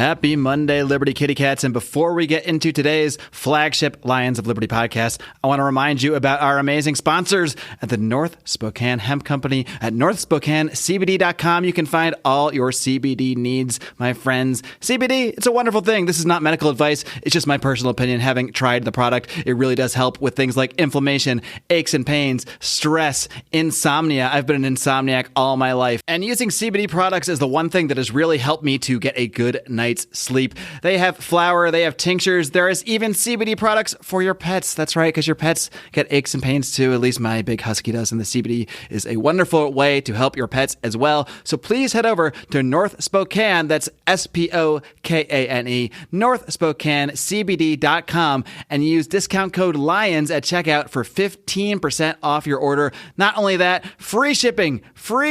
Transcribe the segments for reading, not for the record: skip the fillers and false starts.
Happy Monday, Liberty Kitty Cats. And before we get into today's flagship Lions of Liberty podcast, I want to remind you about our amazing sponsors at the North Spokane Hemp Company. At northspokanecbd.com, you can find all your CBD needs, my friends. CBD, it's a wonderful thing. This is not medical advice. It's just my personal opinion. Having tried the product, it really does help with things like inflammation, aches and pains, stress, insomnia. I've been an insomniac all my life. And using CBD products is the one thing that has really helped me to get a good night's sleep. They have flour, they have tinctures, there is even CBD products for your pets. That's right, because your pets get aches and pains too. At least my big husky does, and the CBD is a wonderful way to help your pets as well. So please head over to North Spokane, that's Spokane, northspokanecbd.com, and use discount code LIONS at checkout for 15% off your order. Not only that, free shipping for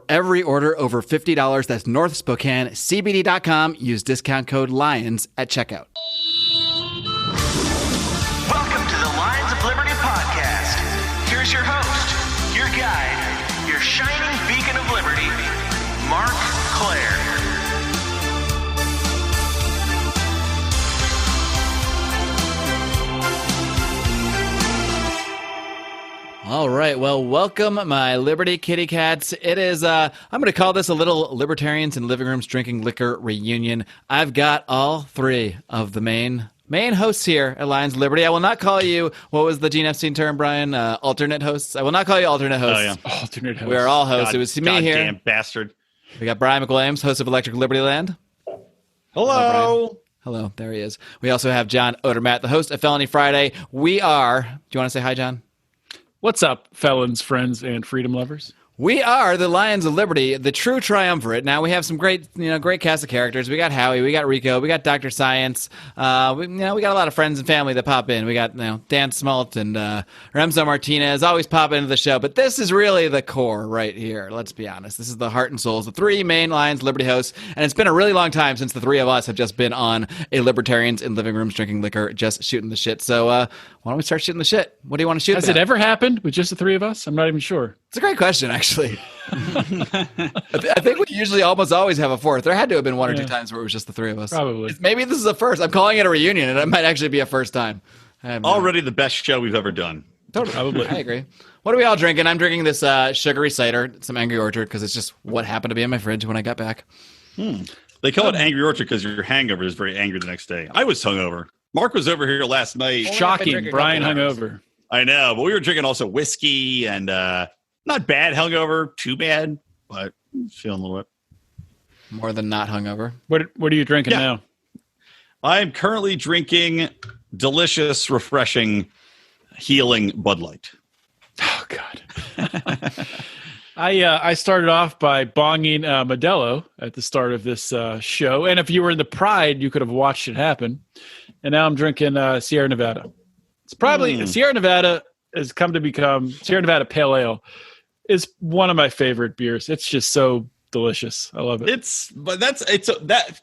every order over $50. That's northspokanecbd.com. Use discount code LIONS at checkout. Welcome to the Lions of Liberty podcast. Here's your host, your guide, your shining beacon of liberty, Marc Claire. All right. Well, welcome, my Liberty Kitty Cats. It is, I'm going to call this a little Libertarians in Living Rooms Drinking Liquor reunion. I've got all three of the main hosts here at Lions of Liberty. I will not call you, what was the Gene Epstein term, Brian? Alternate hosts? I will not call you alternate hosts. Oh, yeah. Alternate hosts. We are all hosts. It was me here. Goddamn bastard. We got Brian McWilliams, host of Electric Libertyland. Hello. Hello. There he is. We also have John Odermatt, the host of Felony Friday. We are, do you want to say hi, John? What's up, felons, friends, and freedom lovers? We are the Lions of Liberty, the true triumvirate. Now, we have some great cast of characters. We got Howie, we got Rico, we got Dr. Science. We got a lot of friends and family that pop in. We got Dan Smalt and Remzo Martinez always pop into the show. But this is really the core right here. Let's be honest. This is the heart and souls, the three main Lions of Liberty hosts. And it's been a really long time since the three of us have just been on a Libertarians in Living Rooms Drinking Liquor, just shooting the shit. So why don't we start shooting the shit? What do you want to shoot Has about? it ever happened with just the three of us? I'm not even sure. It's a great question, actually. I think we usually almost always have a fourth. There had to have been one or two times where it was just the three of us. Probably. Maybe this is a first. I'm calling it a reunion, and it might actually be a first time. Already the best show we've ever done. Totally. Probably. I agree. What are we all drinking? I'm drinking this sugary cider, some Angry Orchard, because it's just what happened to be in my fridge when I got back. They call it Angry Orchard because your hangover is very angry the next day. I was hungover. Marc was over here last night. Shocking. Brian hungover. I know, but we were drinking also whiskey and not bad hungover, too bad, but feeling a little bit. More than not hungover. What are you drinking now? I'm currently drinking delicious, refreshing, healing Bud Light. Oh, God. I started off by bonging Modelo at the start of this show. And if you were in the Pride, you could have watched it happen. And now I'm drinking Sierra Nevada. It's probably Sierra Nevada has come to become Sierra Nevada Pale Ale is one of my favorite beers. It's just so delicious. I love it.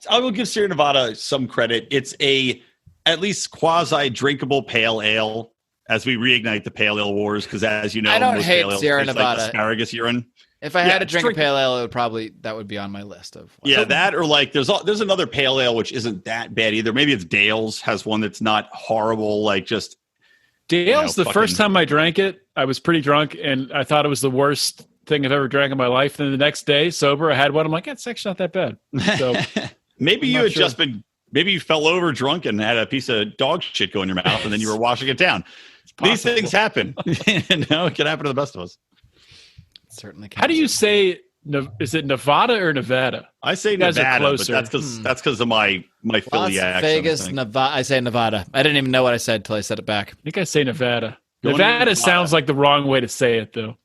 I will give Sierra Nevada some credit. It's at least quasi drinkable pale ale as we reignite the pale ale wars. Because as you know, I don't hate Sierra Nevada. Like asparagus urine. If I had to drink a pale ale, that would be on my list of. That or like there's another pale ale which isn't that bad either. Maybe it's Dale's has one that's not horrible. Like just. Dale's, the first time I drank it, I was pretty drunk, and I thought it was the worst thing I've ever drank in my life. Then the next day, sober, I had one. I'm like, it's actually not that bad. So maybe you had maybe you fell over drunk and had a piece of dog shit go in your mouth, and then you were washing it down. These things happen. It can happen to the best of us. It certainly can. How do you say? Is it Nevada or Nevada? I say Nevada, but that's because of my Philly accent. Vegas, Nevada. I say Nevada. I didn't even know what I said until I said it back. I think I say Nevada. Nevada sounds like the wrong way to say it, though.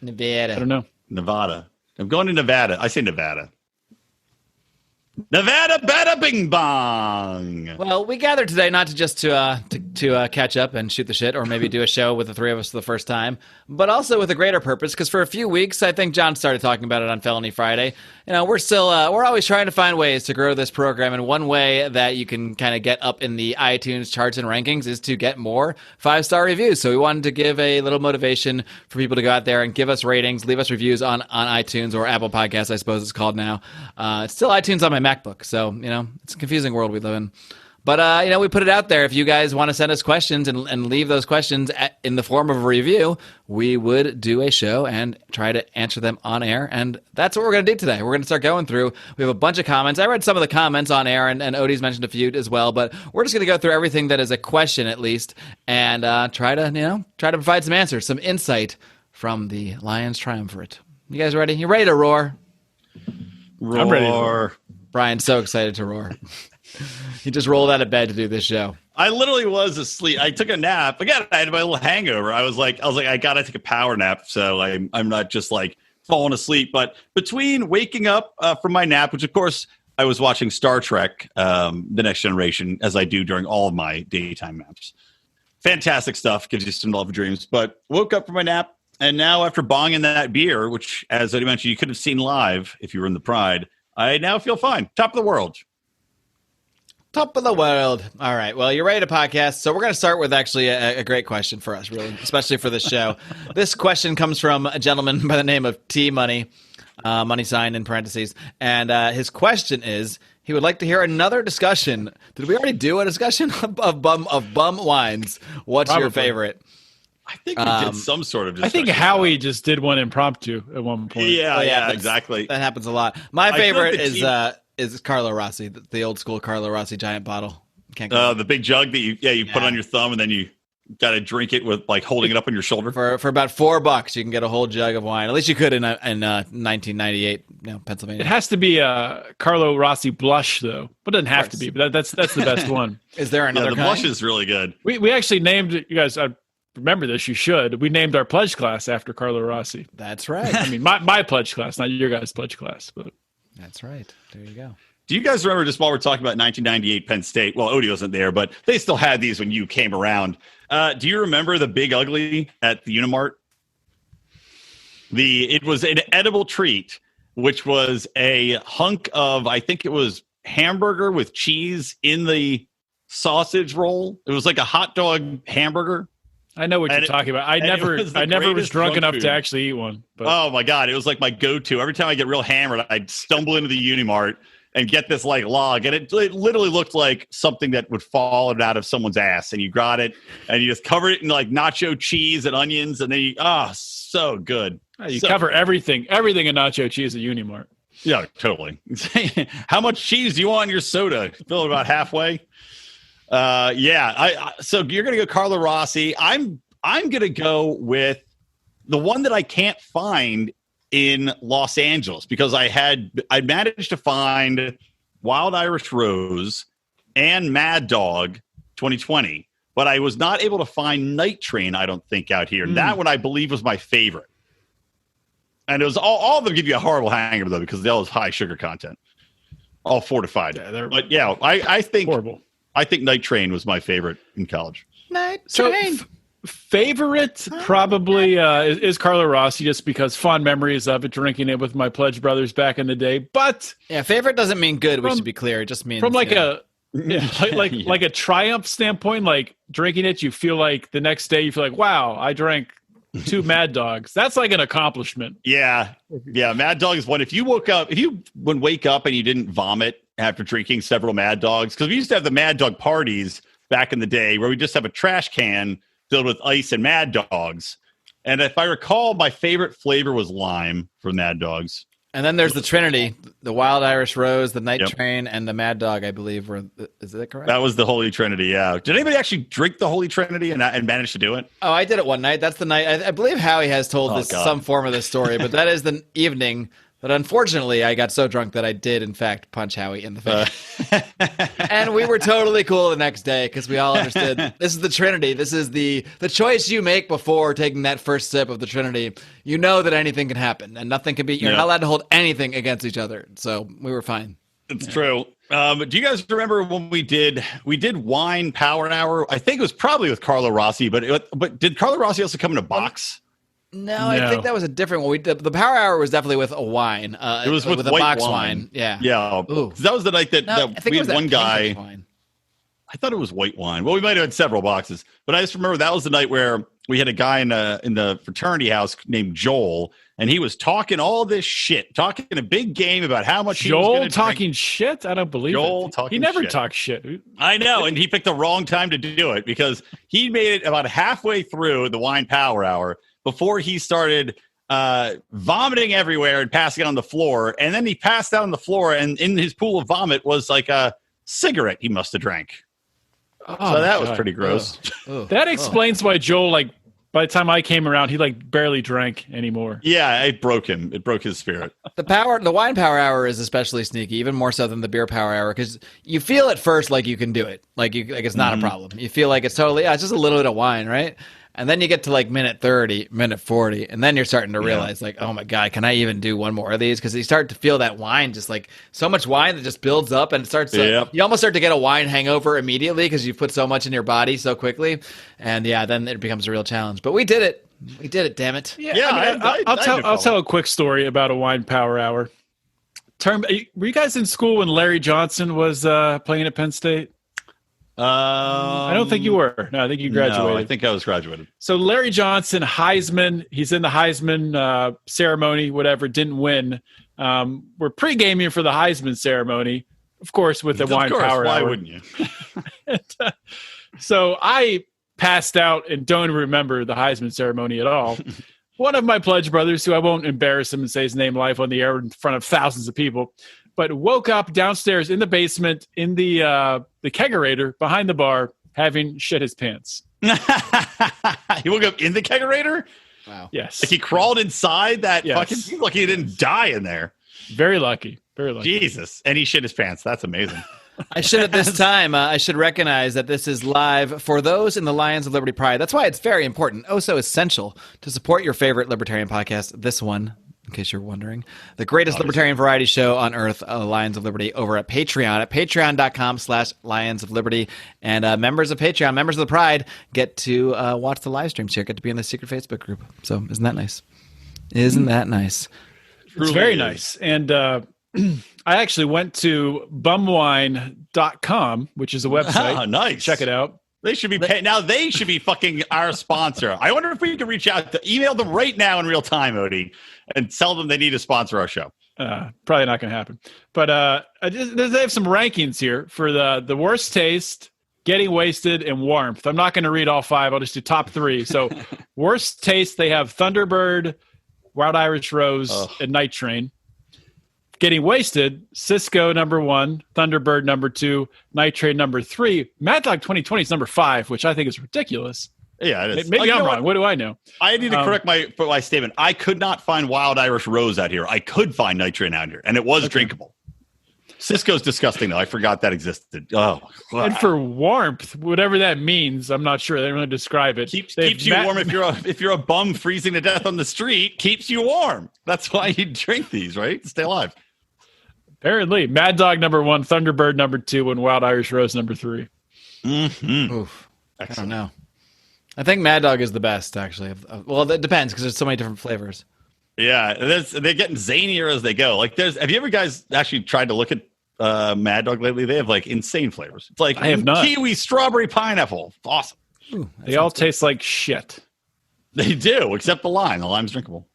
Nevada. I don't know. Nevada. I'm going to Nevada. I say Nevada. Nevada, bada, bing, bong. Well, we gathered today not to just to catch up and shoot the shit, or maybe do a show with the three of us for the first time, but also with a greater purpose. Because for a few weeks, I think John started talking about it on Felony Friday. We're still we're always trying to find ways to grow this program, and one way that you can kind of get up in the iTunes charts and rankings is to get more 5-star reviews. So we wanted to give a little motivation for people to go out there and give us ratings, leave us reviews on iTunes or Apple Podcasts, I suppose it's called now. It's still iTunes on my Mac. MacBook. So, it's a confusing world we live in. But, we put it out there. If you guys want to send us questions and leave those questions in the form of a review, we would do a show and try to answer them on air. And that's what we're going to do today. We're going to start going through. We have a bunch of comments. I read some of the comments on air, and Odie's mentioned a few as well. But we're just going to go through everything that is a question, at least, and try to provide some answers, some insight from the Lions Triumvirate. You guys ready? You ready to roar? Roar. I'm ready to roar. Brian's so excited to roar. He just rolled out of bed to do this show. I literally was asleep. I took a nap. Again, I had my little hangover. I was like, I gotta take a power nap, so I'm not just like falling asleep. But between waking up from my nap, which of course I was watching Star Trek: The Next Generation, as I do during all of my daytime naps. Fantastic stuff, gives you some love dreams. But woke up from my nap, and now after bonging that beer, which, as Odie mentioned, you could have seen live if you were in the Pride, I now feel fine. Top of the world. Top of the world. All right. Well, you're ready to podcast. So we're going to start with actually a great question for us, really, especially for this show. This question comes from a gentleman by the name of T Money, money sign in parentheses. And his question is, he would like to hear another discussion. Did we already do a discussion of bum wines? What's Probably. your favorite? I think we did some sort of discussion. I think Howie just did one impromptu at one point. Yeah, exactly. That happens a lot. My favorite like is Carlo Rossi, the old school Carlo Rossi giant bottle. Can't go the big jug that you put on your thumb, and then you got to drink it with like holding it up on your shoulder. For about $4, you can get a whole jug of wine. At least you could in 1998, Pennsylvania. It has to be a Carlo Rossi blush, though. But it doesn't have to be. But that's the best one. Is there another the kind? blush is really good. We actually named it, you guys. I remember this. You should. We named our pledge class after Carlo Rossi. That's right. I mean, my pledge class, not your guys' pledge class. But that's right. There you go. Do you guys remember, just while we're talking about 1998 Penn State? Well, Odie wasn't there, but they still had these when you came around. Do you remember the Big Ugly at the Unimart? It was an edible treat, which was a hunk of, I think it was hamburger with cheese in the sausage roll. It was like a hot dog hamburger. I know what you're talking about. I never was drunk enough to actually eat one. But. Oh my God. It was like my go-to. Every time I get real hammered, I'd stumble into the Unimart and get this like log. And it literally looked like something that would fall out of someone's ass. And you got it and you just cover it in like nacho cheese and onions. And then so good. You cover everything in nacho cheese at Unimart. Yeah, totally. How much cheese do you want in your soda? Fill it about halfway. So you're going to go Carlo Rossi. I'm going to go with the one that I can't find in Los Angeles, because I managed to find Wild Irish Rose and Mad Dog 2020, but I was not able to find Night Train, I don't think, out here. That one I believe was my favorite. And it was all of them give you a horrible hangover, though, because they all have high sugar content. All fortified. Yeah, I think horrible. I think Night Train was my favorite in college. Night Train. Favorite probably is Carlo Rossi, just because fond memories of it, drinking it with my pledge brothers back in the day. But yeah, favorite doesn't mean good. We should be clear. It just means from like a triumph standpoint, like drinking it, you feel like the next day you feel like, wow, I drank 2 Mad Dogs. That's like an accomplishment. Yeah. Mad Dog is one. If you wake up and you didn't vomit after drinking several Mad Dogs, because we used to have the Mad Dog parties back in the day where we just have a trash can filled with ice and Mad Dogs. And if I recall, my favorite flavor was lime for Mad Dogs. And then there's the Trinity, the Wild Irish Rose, the Night Train, and the Mad Dog, I believe. Is that correct? That was the Holy Trinity, yeah. Did anybody actually drink the Holy Trinity and manage to do it? Oh, I did it one night. That's the night. I believe Howie has told some form of this story, but that is the evening that unfortunately I got so drunk that I did, in fact, punch Howie in the face. And we were totally cool the next day because we all understood this is the Trinity. This is the choice you make before taking that first sip of the Trinity. You know that anything can happen and nothing can be, you're not allowed to hold anything against each other. So we were fine. It's true. Do you guys remember when we did Wine Power Hour? I think it was probably with Carlo Rossi, but did Carlo Rossi also come in a box? No, I think that was a different one. The Power Hour was definitely with a wine. It was with a white box wine. Yeah. That was the night that we had one guy. I thought it was white wine. Well, we might have had several boxes, but I just remember that was the night where we had a guy in the fraternity house named Joel, and he was talking all this shit, talking a big game about how much he was Joel gonna talking drink. shit. I don't believe Joel it. talking He never shit. talks shit. I know, and he picked the wrong time to do it because he made it about halfway through the wine power hour before he started vomiting everywhere and passing out on the floor. And then he passed out on the floor, and in his pool of vomit was like a cigarette he must have drank. Oh, So that was God. pretty gross. That explains why Joel, like, by the time I came around, he like barely drank anymore. Yeah, it broke him. It broke his spirit. The wine power hour is especially sneaky, even more so than the beer power hour, because you feel at first like you can do it, like it's not a problem. You feel like it's totally, it's just a little bit of wine, right? And then you get to like minute 30, minute 40, and then you're starting to realize like, oh my God, can I even do one more of these? Because you start to feel that wine, just like so much wine that just builds up and it starts to, you almost start to get a wine hangover immediately because you put so much in your body so quickly. And yeah, then it becomes a real challenge. But we did it. We did it, damn it. I'll tell a quick story about a wine power hour. Were you guys in school when Larry Johnson was playing at Penn State? I don't think you were. No, I think you graduated. No, I think I was graduated. So Larry Johnson, Heisman, he's in the Heisman ceremony, whatever, didn't win. We're pre-gaming for the Heisman ceremony, of course, with the wine power Why hour. wouldn't you? So I passed out and don't remember the Heisman ceremony at all. One of my pledge brothers, who I won't embarrass him and say his name live on the air in front of thousands of people, but woke up downstairs in the basement in the kegerator behind the bar, having shit his pants. He woke up in the kegerator? Wow. Yes. Like he crawled inside that Yes. fucking, seems like he didn't die in there. Very lucky. Very lucky. Jesus. And he shit his pants. That's amazing. I should at this time, I should recognize that this is live for those in the Lions of Liberty Pride. That's why it's very important, so essential, to support your favorite libertarian podcast, this one, in case you're wondering. The greatest libertarian variety show on earth, Lions of Liberty, over at Patreon, at patreon.com/Lions of Liberty. And members of Patreon, members of the Pride, get to watch the live streams here, get to be in the secret Facebook group. So isn't that nice? Isn't that nice? It's very nice. And I actually went to bumwine.com, which is a website. Oh, nice. Check it out. They should be now. They should be fucking our sponsor. I wonder if we can reach out to email them right now in real time, Odie, and tell them they need to sponsor our show. Probably not going to happen. But they have some rankings here for the worst taste, getting wasted, and warmth. I'm not going to read all five. I'll just do top three. So worst taste, they have Thunderbird, Wild Irish Rose, and Night Train. Getting wasted, Cisco number 1, Thunderbird number 2, Night Train number 3. Mad Dog 2020 is number 5, which I think is ridiculous. Yeah, it is. Maybe I'm wrong. What do I know? I need to correct my statement. I could not find Wild Irish Rose out here. I could find Night Train out here, and it was drinkable. Cisco's disgusting, though. I forgot that existed. Oh, God. And for warmth, whatever that means, I'm not sure. They don't really describe it. Keeps you warm if you're a bum freezing to death on the street. Keeps you warm. That's why you drink these, right? To stay alive. Apparently, Mad Dog number 1, Thunderbird number 2, and Wild Irish Rose number 3. Mm-hmm. Oof. I don't know. I think Mad Dog is the best, actually. Well, it depends because there's so many different flavors. Yeah, they're getting zanier as they go. Like, have you ever guys actually tried to look at Mad Dog lately? They have like insane flavors. It's like I have not. Kiwi, strawberry, pineapple. Awesome. Ooh, They all taste like shit. They do, except the lime. The lime's drinkable.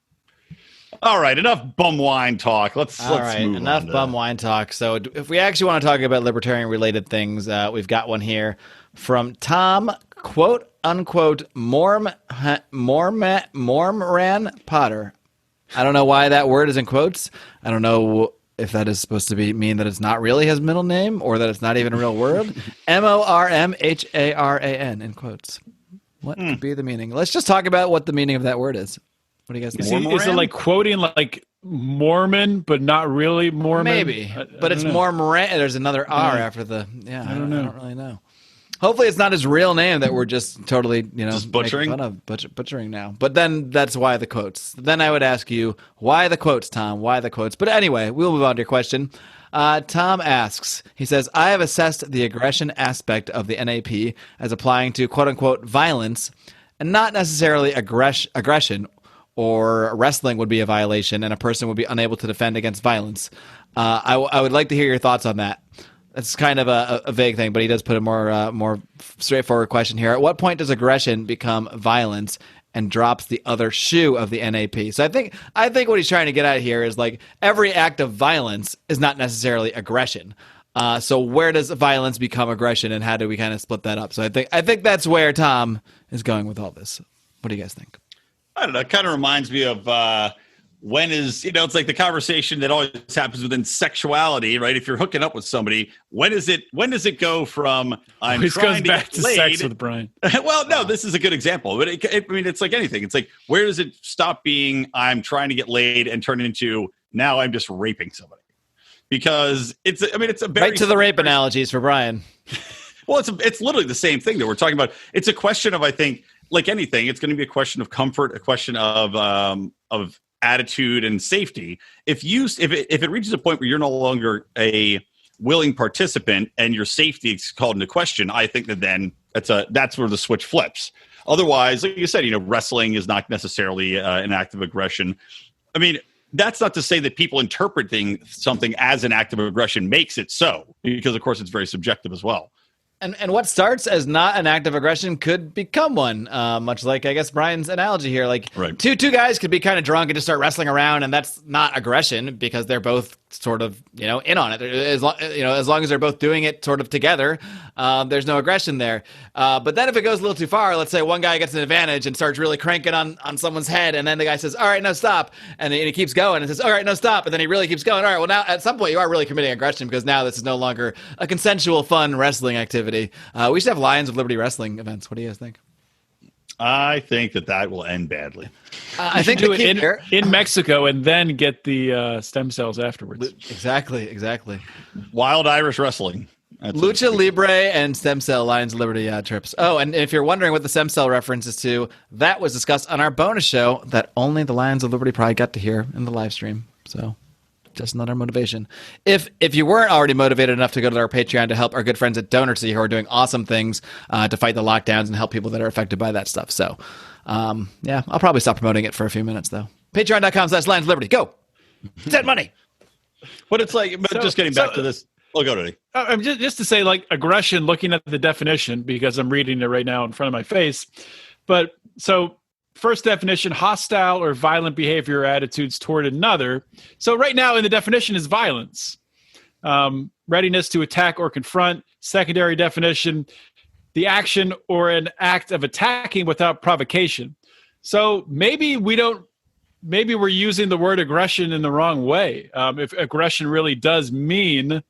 All right, enough bum wine talk. Let's All right, move enough on bum wine talk. So if we actually want to talk about libertarian-related things, we've got one here from Tom, quote, unquote, Mormran Potter. I don't know why that word is in quotes. I don't know if that is supposed to mean that it's not really his middle name or that it's not even a real word. Mormharan in quotes. What could be the meaning? Let's just talk about what the meaning of that word is. What do you guys think? Is it like quoting like Mormon, but not really Mormon? Maybe, but it's Mormran. There's another R after the. Yeah, I don't really know. Hopefully, it's not his real name that we're just totally, just butchering. Making fun of butchering now. But then that's why the quotes. Then I would ask you, why the quotes, Tom? Why the quotes? But anyway, we'll move on to your question. Tom asks, he says, I have assessed the aggression aspect of the NAP as applying to quote unquote violence, and not necessarily aggression. Or wrestling would be a violation, and a person would be unable to defend against violence. I would like to hear your thoughts on that. That's kind of a vague thing, but he does put a more straightforward question here. At what point does aggression become violence and drops the other shoe of the NAP? So I think what he's trying to get at here is like every act of violence is not necessarily aggression. So where does violence become aggression, and how do we kind of split that up? So I think that's where Tom is going with all this. What do you guys think? I don't know. It kind of reminds me of when is, it's like the conversation that always happens within sexuality, right? If you're hooking up with somebody, when does it go from I'm always trying goes back to to get laid? sex with Brian. Well, no, this is a good example, but it's like anything. It's like, where does it stop being I'm trying to get laid and turn into now I'm just raping somebody? Because it's a very, right to the rape analogies for Brian. Well, it's literally the same thing that we're talking about. It's a question of, I think, like anything, it's going to be a question of comfort, a question of attitude and safety. If it reaches a point where you're no longer a willing participant and your safety is called into question, I think that then that's where the switch flips. Otherwise, like you said, wrestling is not necessarily an act of aggression. I mean, that's not to say that people interpreting something as an act of aggression makes it so, because of course it's very subjective as well. And what starts as not an act of aggression could become one, much like, I guess, Brian's analogy here. Like, right. two guys could be kind of drunk and just start wrestling around, and that's not aggression because they're both sort of, in on it. As long as they're both doing it sort of together, there's no aggression there. But then if it goes a little too far, let's say one guy gets an advantage and starts really cranking on someone's head, and then the guy says, all right, no, stop. And he keeps going and says, all right, no, stop. And then he really keeps going. All right, well, now at some point you are really committing aggression because now this is no longer a consensual, fun wrestling activity. We should have Lions of Liberty wrestling events. What do you guys think? I think that will end badly. I think do it in Mexico and then get the stem cells afterwards. Exactly. Wild Irish wrestling. That's Lucha Libre and stem cell Lions of Liberty trips. Oh, and if you're wondering what the stem cell reference is to, that was discussed on our bonus show that only the Lions of Liberty probably got to hear in the live stream. So just another motivation. If you weren't already motivated enough to go to our Patreon to help our good friends at DonorSee who are doing awesome things to fight the lockdowns and help people that are affected by that stuff. So, yeah, I'll probably stop promoting it for a few minutes, though. Patreon.com/Lions of Liberty. Go. Send money. But it's like, just getting back to this. We'll go to it. Just to say, like, aggression, looking at the definition, because I'm reading it right now in front of my face. But so first definition, hostile or violent behavior or attitudes toward another. So right now in the definition is violence. Readiness to attack or confront. Secondary definition, the action or an act of attacking without provocation. So maybe we're using the word aggression in the wrong way. If aggression really does mean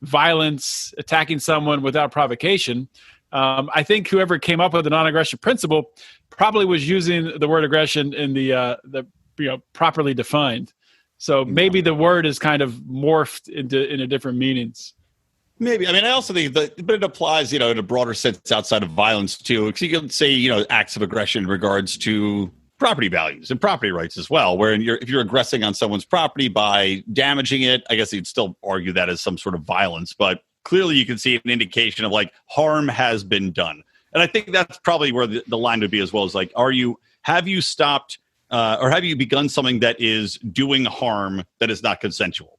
violence, attacking someone without provocation, I think whoever came up with the non-aggression principle probably was using the word aggression in the properly defined. So maybe the word is kind of morphed into different meanings. Maybe. I mean, I also think but it applies, in a broader sense outside of violence too. Because you can say, acts of aggression in regards to property values and property rights as well, where if you're aggressing on someone's property by damaging it, I guess you'd still argue that as some sort of violence, but clearly you can see an indication of like harm has been done. And I think that's probably where the line would be as well, as like, have you stopped or have you begun something that is doing harm that is not consensual?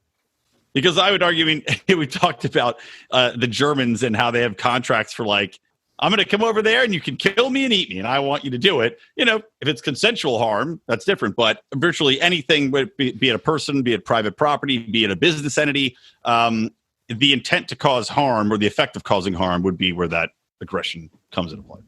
Because I would argue, we talked about the Germans and how they have contracts for like, I'm going to come over there and you can kill me and eat me and I want you to do it. If it's consensual harm, that's different. But virtually anything, be it a person, be it private property, be it a business entity, the intent to cause harm or the effect of causing harm would be where that aggression comes into play.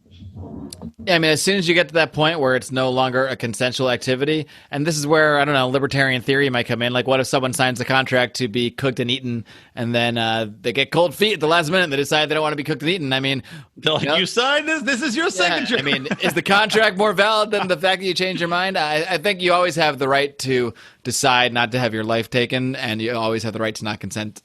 Yeah, I mean, as soon as you get to that point where it's no longer a consensual activity, and this is where, I don't know, libertarian theory might come in. Like, what if someone signs a contract to be cooked and eaten, and then they get cold feet at the last minute and they decide they don't want to be cooked and eaten? I mean, you signed this? This is your signature. I mean, is the contract more valid than the fact that you change your mind? I think you always have the right to decide not to have your life taken, and you always have the right to not consent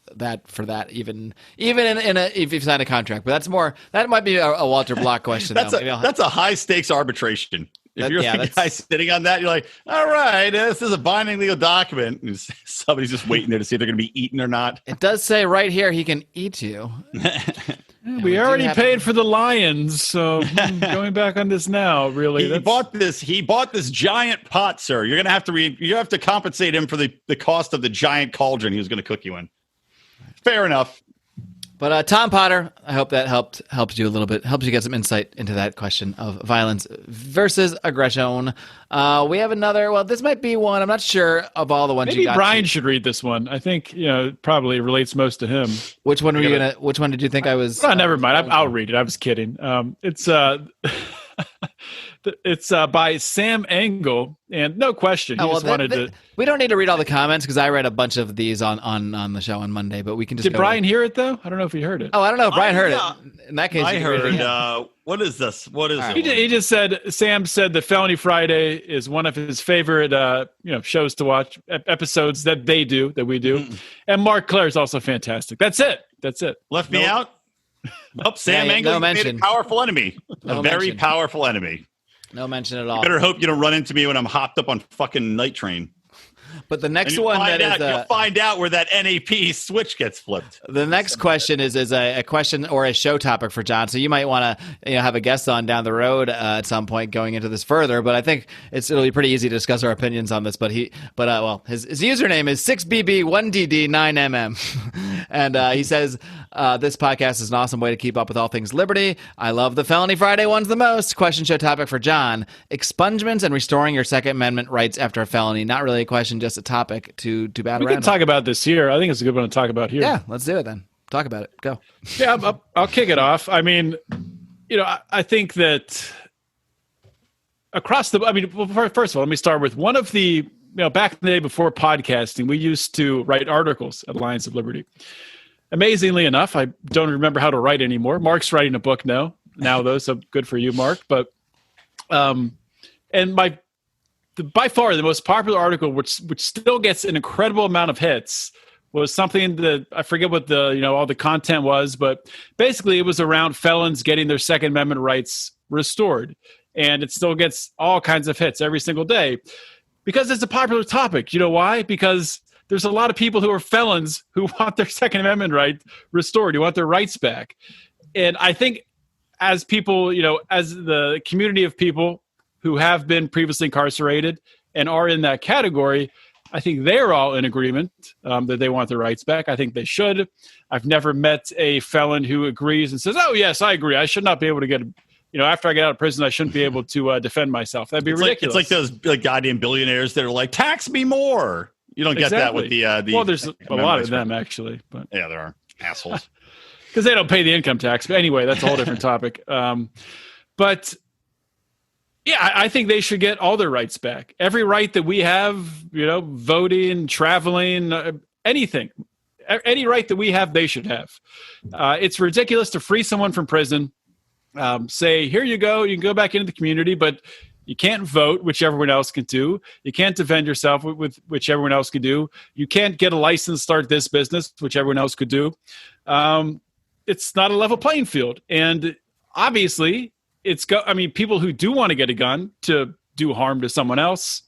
for that, even if you've signed a contract. But that might be a Walter Block question. That's a high stakes arbitration. If you're the guy sitting on that, you're like, all right, this is a binding legal document. And somebody's just waiting there to see if they're going to be eaten or not. It does say right here he can eat you. We already paid for the Lions, so going back on this now, really. He bought this giant pot, sir. You're going to have to compensate him for the cost of the giant cauldron he was going to cook you in. Fair enough. But Tom Potter, I hope that helps you a little bit, helps you get some insight into that question of violence versus aggression. We have another. Well, this might be one. I'm not sure of all the ones. Maybe you got Brian should read this one. I think it probably relates most to him. Which one were you gonna? Which one did you think I was? Oh, never mind. I'll read it. I was kidding. It's It's by Sam Engel, and no question, he just wanted to. We don't need to read all the comments because I read a bunch of these on the show on Monday, but we can just. Did Brian hear it though? I don't know if he heard it. Oh, I don't know if Brian heard it. In that case, I heard. What is this? What is it? He just said. Sam said that Felony Friday is one of his favorite, shows to watch, episodes that we do, and Marc Claire is also fantastic. That's it. Left me out. Nope. Sam Engel made a powerful enemy. A very powerful enemy. No mention at all. You better hope you don't run into me when I'm hopped up on fucking Night Train. But the next one you'll find out where that NAP switch gets flipped. The next question is a question or a show topic for John. So you might want to have a guest on down the road at some point going into this further. But I think it'll be pretty easy to discuss our opinions on this. But his username is 6BB1DD9MM, and he says this podcast is an awesome way to keep up with all things liberty. I love the Felony Friday ones the most. Question show topic for John: expungements and restoring your Second Amendment rights after a felony. Not really a question, just a topic to bat around. We can talk about this here. I think it's a good one to talk about here. Yeah, let's do it then. Talk about it. Go. Yeah, I'll kick it off. I mean, I think that first of all, let me start with one of the, back in the day before podcasting, we used to write articles at Lions of Liberty. Amazingly enough, I don't remember how to write anymore. Marc's writing a book now though, so good for you, Marc. But, and by far the most popular article, which still gets an incredible amount of hits, was something that I forget what all the content was, but basically it was around felons getting their Second Amendment rights restored, and it still gets all kinds of hits every single day because it's a popular topic. You know why? Because there's a lot of people who are felons who want their Second Amendment right restored, who want their rights back, and I think as people, as the community of people who have been previously incarcerated and are in that category, I think they're all in agreement that they want their rights back. I think they should. I've never met a felon who agrees and says, "Oh, yes, I agree. I should not be able to get, after I get out of prison, I shouldn't be able to defend myself." That'd be ridiculous. It's like those goddamn billionaires that are like, "Tax me more." You don't get that with the well, there's a lot of them actually, but yeah, there are assholes because they don't pay the income tax. But anyway, that's a whole different topic. But yeah, I think they should get all their rights back. Every right that we have, voting, traveling, anything, any right that we have, they should have. It's ridiculous to free someone from prison, say, here you go, you can go back into the community, but you can't vote, which everyone else can do. You can't defend yourself, which everyone else could do. You can't get a license to start this business, which everyone else could do. It's not a level playing field. And obviously, people who do want to get a gun to do harm to someone else,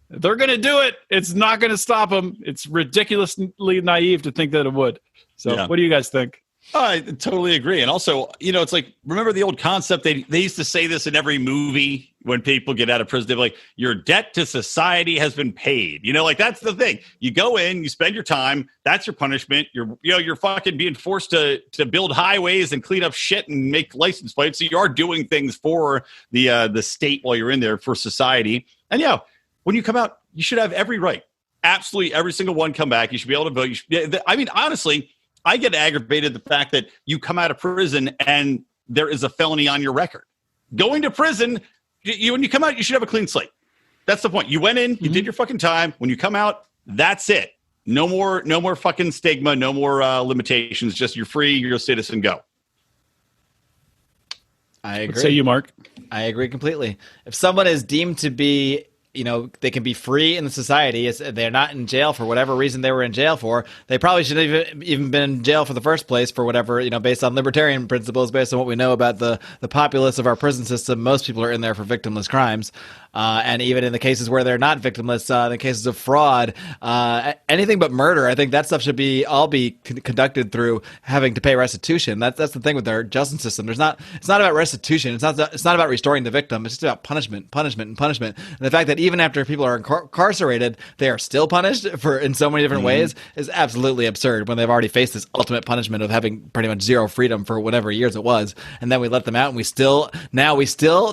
they're going to do it. It's not going to stop them. It's ridiculously naive to think that it would. So What do you guys think? I totally agree. And also, it's like, remember the old concept? They used to say this in every movie when people get out of prison. They're like, your debt to society has been paid. That's the thing. You go in, you spend your time. That's your punishment. You're fucking being forced to build highways and clean up shit and make license plates. So you are doing things for the state while you're in there for society. And when you come out, you should have every right. Absolutely every single one come back. You should be able to vote. Honestly, I get aggravated the fact that you come out of prison and there is a felony on your record. Going to prison, when you come out, you should have a clean slate. That's the point. You went in, you did your fucking time. When you come out, that's it. No more fucking stigma, no more limitations. Just you're free, you're a citizen, go. I agree. What say you, Marc? I agree completely. If someone is deemed to be they can be free in the society. They're not in jail for whatever reason they were in jail for. They probably shouldn't have even been in jail for the first place for whatever, based on libertarian principles, based on what we know about the populace of our prison system. Most people are in there for victimless crimes. and even in the cases where they're not victimless, in the cases of fraud, anything but murder, I think that stuff should all be conducted through having to pay restitution. That's the thing with our justice system. It's not about restitution. It's not about restoring the victim. It's just about punishment. And the fact that even after people are incarcerated, they are still punished in so many different ways is absolutely absurd when they've already faced this ultimate punishment of having pretty much zero freedom for whatever years it was. And then we let them out, and we still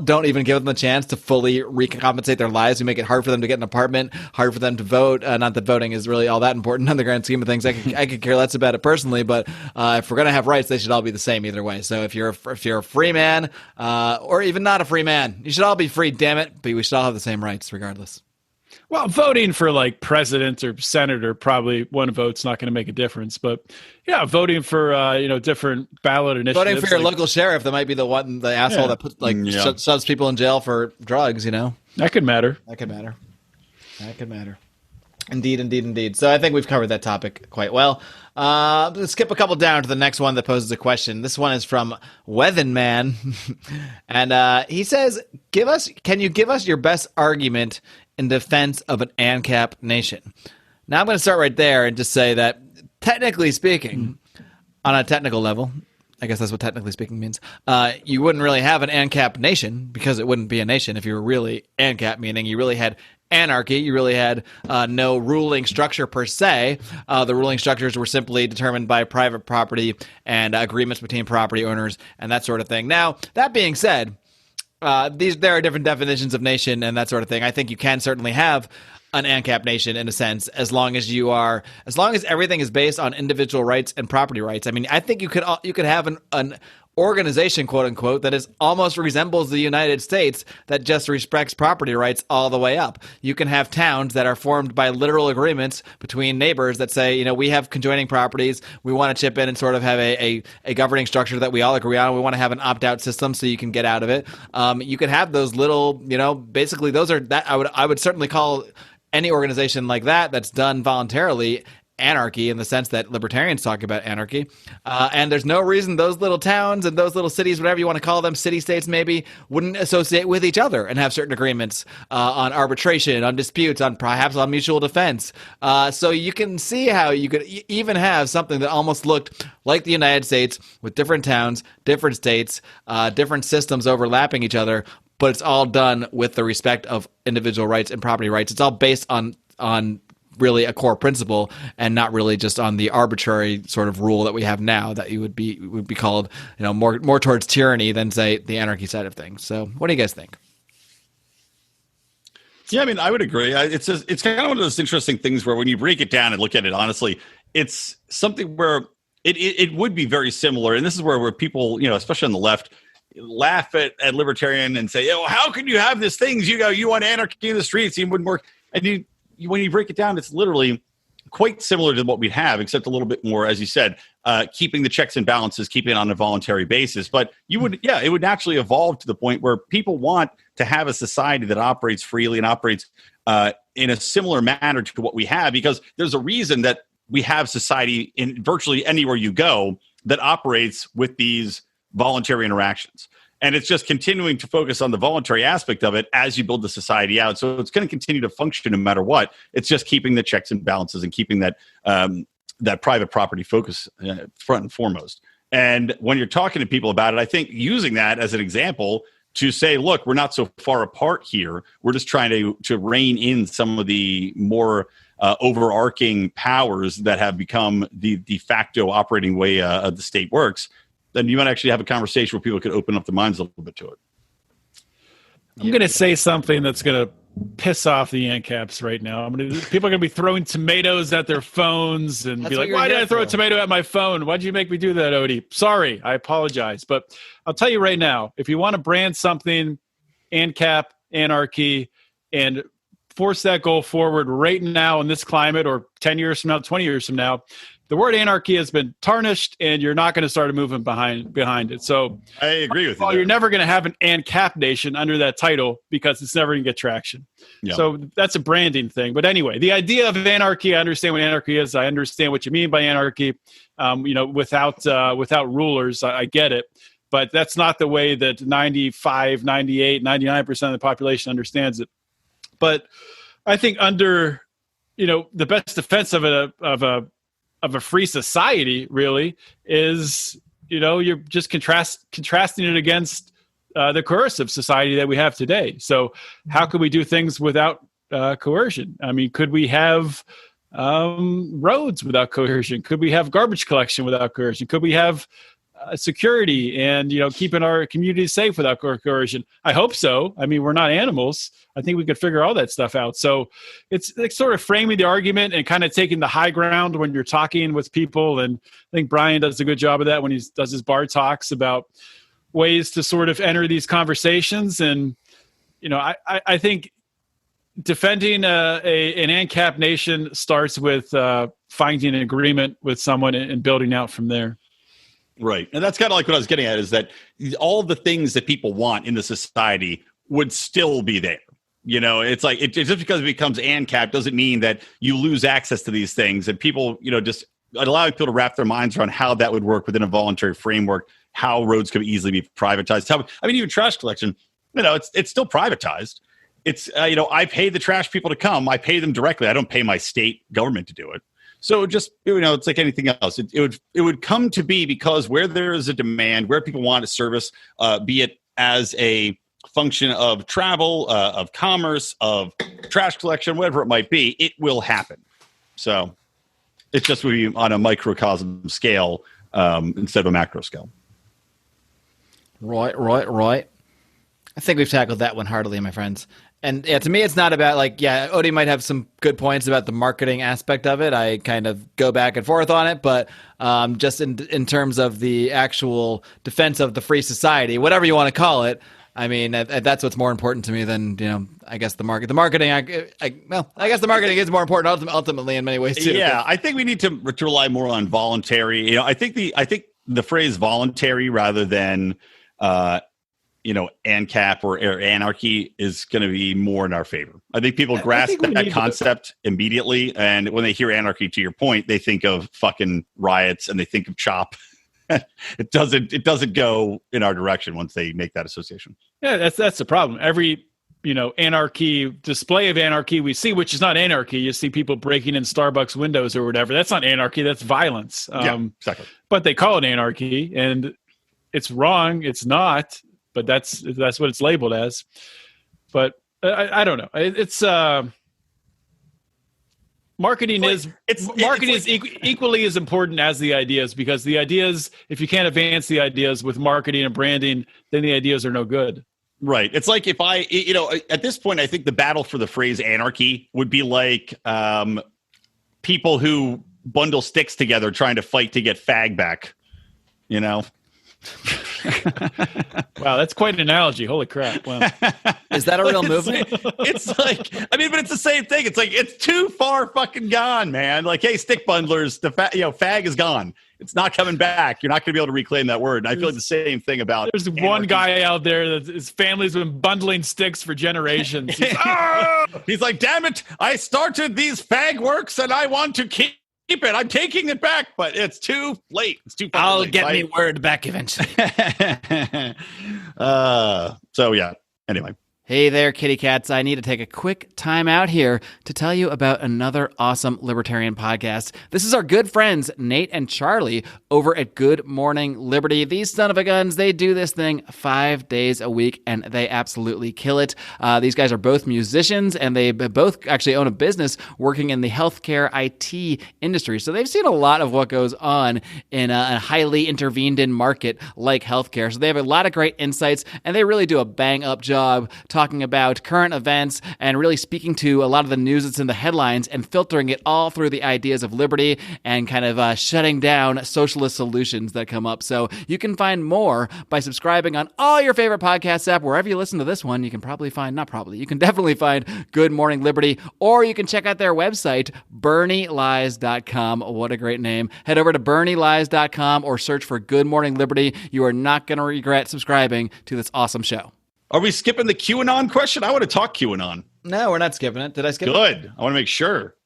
don't even give them the chance to fully recompensate their lives. We make it hard for them to get an apartment, hard for them to vote. Not that voting is really all that important in the grand scheme of things. I could care less about it personally, but if we're going to have rights, they should all be the same either way. So if you're a free man, or even not a free man, you should all be free, damn it, but we should all have the same rights regardless. Well, voting for like president or senator, probably one vote's not going to make a difference. But yeah, voting for different ballot initiatives. Voting for your local sheriff, that might be the asshole that puts shoves people in jail for drugs. That could matter. That could matter. Indeed. So I think we've covered that topic quite well. Let's skip a couple down to the next one that poses a question. This one is from Weathenman, and he says, "Can you give us your best argument in defense of an ANCAP nation?" Now I'm going to start right there and just say that, technically speaking, on a technical level, I guess that's what technically speaking means, you wouldn't really have an ANCAP nation because it wouldn't be a nation if you were really ANCAP, meaning you really had anarchy. You really had no ruling structure per se. The ruling structures were simply determined by private property and agreements between property owners and that sort of thing. Now, that being said, there are different definitions of nation and that sort of thing. I think you can certainly have an ANCAP nation in a sense, as long as everything is based on individual rights and property rights. I mean, I think you could have an organization, quote unquote, that almost resembles the United States that just respects property rights all the way up. You can have towns that are formed by literal agreements between neighbors that say, we have conjoining properties. We want to chip in and sort of have a governing structure that we all agree on. We want to have an opt-out system so you can get out of it. You could have those little, basically those are that I would certainly call any organization like that's done voluntarily anarchy, in the sense that libertarians talk about anarchy. And there's no reason those little towns and those little cities, whatever you want to call them, city-states maybe, wouldn't associate with each other and have certain agreements on arbitration, on disputes, perhaps on mutual defense. So you can see how you could even have something that almost looked like the United States with different towns, different states, different systems overlapping each other, but it's all done with the respect of individual rights and property rights. It's all based on really a core principle and not really just on the arbitrary sort of rule that we have now that would be called, more towards tyranny than, say, the anarchy side of things. So what do you guys think? Yeah, I mean, I would agree. It's kind of one of those interesting things where when you break it down and look at it honestly, it's something where it would be very similar. And this is where people, especially on the left, laugh at libertarian and say, how can you have these things? You want anarchy in the streets, it wouldn't work. And when you break it down, it's literally quite similar to what we have, except a little bit more, as you said, keeping the checks and balances, keeping it on a voluntary basis. But it would naturally evolve to the point where people want to have a society that operates freely and operates in a similar manner to what we have, because there's a reason that we have society in virtually anywhere you go that operates with these voluntary interactions. And it's just continuing to focus on the voluntary aspect of it as you build the society out. So it's going to continue to function no matter what. It's just keeping the checks and balances and keeping that private property focus front and foremost. And when you're talking to people about it, I think using that as an example to say, look, we're not so far apart here. We're just trying to rein in some of the more overarching powers that have become the de facto operating way of the state works. Then you might actually have a conversation where people could open up their minds a little bit to it. I'm going to say something that's going to piss off the ANCAPs right now. People are going to be throwing tomatoes at their phones and be like, why did I throw a tomato at my phone? Why'd you make me do that, Odie? Sorry, I apologize. But I'll tell you right now, if you want to brand something ANCAP, anarchy, and force that goal forward right now in this climate, or 10 years from now, 20 years from now, the word anarchy has been tarnished, and you're not going to start a movement behind it. So I agree with you. Well, you're never going to have an ANCAP nation under that title because it's never going to get traction. Yeah. So that's a branding thing. But anyway, the idea of anarchy, I understand what anarchy is. I understand what you mean by anarchy. Without rulers, I get it. but that's not the way that 95, 98, 99% of the population understands it. But I think under, the best defense of a free society really is, you're just contrasting it against the coercive society that we have today. So how could we do things without coercion? I mean, could we have roads without coercion? Could we have garbage collection without coercion? Could we have security and keeping our communities safe without coercion? I hope so. I mean, we're not animals. I think we could figure all that stuff out. So it's sort of framing the argument and kind of taking the high ground when you're talking with people. And I think Brian does a good job of that when he does his bar talks about ways to sort of enter these conversations. And I think defending an ANCAP nation starts with finding an agreement with someone and building out from there. Right. And that's kind of like what I was getting at, is that all the things that people want in the society would still be there. It's like just because it becomes ANCAP doesn't mean that you lose access to these things. And people, just allowing people to wrap their minds around how that would work within a voluntary framework, how roads could easily be privatized. Even trash collection, it's still privatized. It's, I pay the trash people to come. I pay them directly. I don't pay my state government to do it. So just, it's like anything else. It would come to be because where there is a demand, where people want a service, be it as a function of travel, of commerce, of trash collection, whatever it might be, it will happen. So it's just would be on a microcosm scale instead of a macro scale. Right. I think we've tackled that one heartily, my friends. And to me, it's not about Odie might have some good points about the marketing aspect of it. I kind of go back and forth on it, but just in terms of the actual defense of the free society, whatever you want to call it, I mean, that's what's more important to me than, I guess the market. The marketing, I guess the marketing is more important ultimately in many ways too. Yeah, I think we need to rely more on voluntary. I think the phrase voluntary rather than ANCAP or anarchy is going to be more in our favor. I think people grasp that concept immediately. And when they hear anarchy, to your point, they think of fucking riots and they think of CHOP. It doesn't go in our direction once they make that association. Yeah, that's the problem. Every, anarchy display of anarchy we see, which is not anarchy. You see people breaking in Starbucks windows or whatever. That's not anarchy. That's violence. Yeah, exactly. But they call it anarchy and it's wrong. It's not. But that's what it's labeled as. But I don't know. It's marketing is equally as important as the ideas, because the ideas, if you can't advance the ideas with marketing and branding, then the ideas are no good. Right. It's like if I, at this point, I think the battle for the phrase anarchy would be like people who bundle sticks together trying to fight to get fag back, Wow, that's quite an analogy. Holy crap. Wow. Is that a real movement? It's like, but it's the same thing. It's like, it's too far fucking gone, man. Like, hey, stick bundlers, fag is gone. It's not coming back. You're not going to be able to reclaim that word. And I feel like the same thing about There's anarchy. One guy out there that his family's been bundling sticks for generations. He's like, damn it, I started these fag works and I want to keep it. I'm taking it back, but it's too late. It's too fucking I'll late. get me word back eventually. So yeah. Anyway. Hey there, kitty cats. I need to take a quick time out here to tell you about another awesome libertarian podcast. This is our good friends, Nate and Charlie, over at Good Morning Liberty. These son of a guns, they do this thing 5 days a week, and they absolutely kill it. These guys are both musicians, and they both actually own a business working in the healthcare IT industry. So they've seen a lot of what goes on in a highly intervened in market like healthcare. So they have a lot of great insights, and they really do a bang-up job talking about current events and really speaking to a lot of the news that's in the headlines and filtering it all through the ideas of liberty and kind of shutting down socialist solutions that come up. So you can find more by subscribing on all your favorite podcast app. Wherever you listen to this one, you can you can definitely find Good Morning Liberty, or you can check out their website, BernieLies.com. What a great name. Head over to BernieLies.com or search for Good Morning Liberty. You are not going to regret subscribing to this awesome show. Are we skipping the QAnon question? I want to talk QAnon. No, we're not skipping it. Did I skip it? Good. I want to make sure.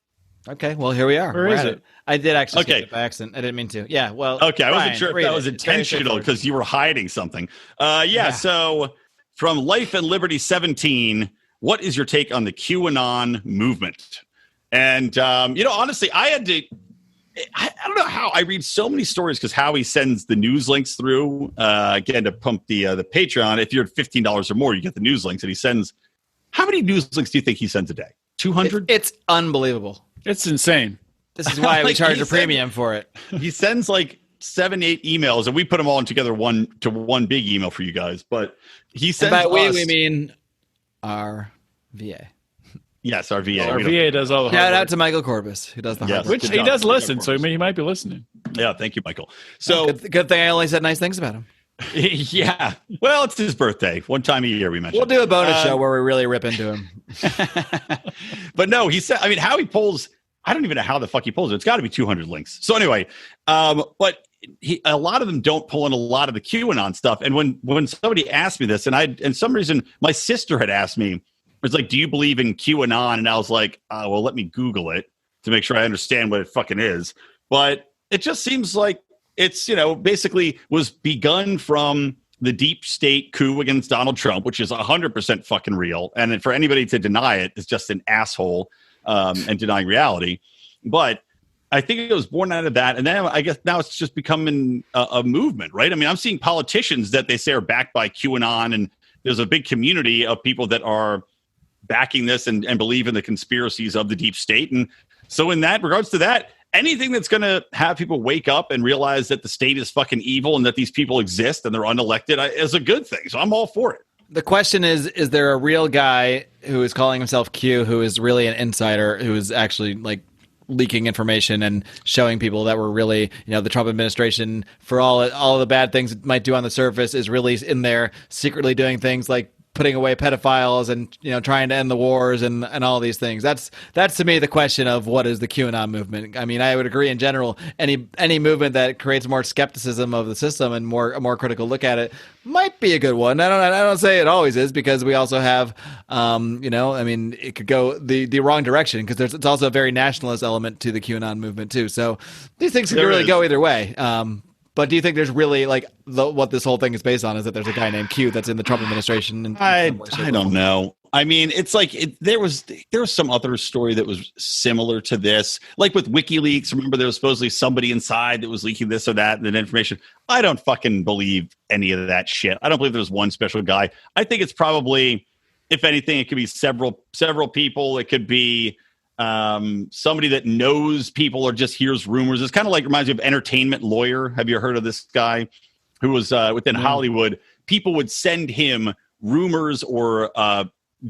Okay, well, here we are. Where We're is at it? I did actually Okay. skip it by accident. I didn't mean to. Yeah, well. Okay, I wasn't Brian, sure if read that it. was It's very intentional straightforward. because you were hiding something. Yeah, so from Life and Liberty 17, what is your take on the QAnon movement? And, honestly, I don't know how I read so many stories because Howie sends the news links through, again, to pump the Patreon. If you're at $15 or more, you get the news links. And he sends, how many news links do you think he sends a day? 200? It's unbelievable. It's insane. This is why we Like, charge he a premium for it. He sends like 7-8 emails, and we put them all together one big email for you guys. But he And sends by us, we mean our VA. yes, our VA. Our We don't- VA does all the Shout hard out work. to Michael Corbis, who does the Yes. hard work. Which Good he job. does Good listen, job, so Corbis. he might be listening. Yeah, thank you, Michael. So Good thing I only said nice things about him. yeah, well, it's his birthday. One time a year we mentioned. We'll do a bonus show where we really rip into him. But no, he said, I mean, how he pulls, I don't even know how the fuck he pulls it. It's got to be 200 links. So anyway, but a lot of them don't pull in a lot of the QAnon stuff. And when somebody asked me this, and some reason my sister had asked me, it's like, do you believe in QAnon? And I was like, well, let me Google it to make sure I understand what it fucking is. But it just seems like it's, basically was begun from the deep state coup against Donald Trump, which is 100% fucking real. And for anybody to deny it is just an asshole and denying reality. But I think it was born out of that. And then I guess now it's just becoming a movement, right? I mean, I'm seeing politicians that they say are backed by QAnon, and there's a big community of people that are backing this and believe in the conspiracies of the deep state. And so in that regards to that, anything that's going to have people wake up and realize that the state is fucking evil and that these people exist and they're unelected is a good thing. So I'm all for it. The question is there a real guy who is calling himself Q who is really an insider who is actually like leaking information and showing people that we're really, the Trump administration, for all the bad things it might do on the surface, is really in there secretly doing things like putting away pedophiles and trying to end the wars and all these things. That's to me the question of what is the QAnon movement. I mean, I would agree in general any movement that creates more skepticism of the system and a more critical look at it might be a good one. I don't say it always is, because we also have it could go the wrong direction, because it's also a very nationalist element to the QAnon movement too. So these things can really go either way. But do you think there's really what this whole thing is based on is that there's a guy named Q that's in the Trump administration? I don't know. I mean, it's like there was some other story that was similar to this, like with WikiLeaks. Remember, there was supposedly somebody inside that was leaking this or that and information. I don't fucking believe any of that shit. I don't believe there's one special guy. I think it's probably, if anything, it could be several people. It could be somebody that knows people or just hears rumors. It's kind of like, reminds me of Entertainment Lawyer. Have you heard of this guy who was within Hollywood? People would send him rumors or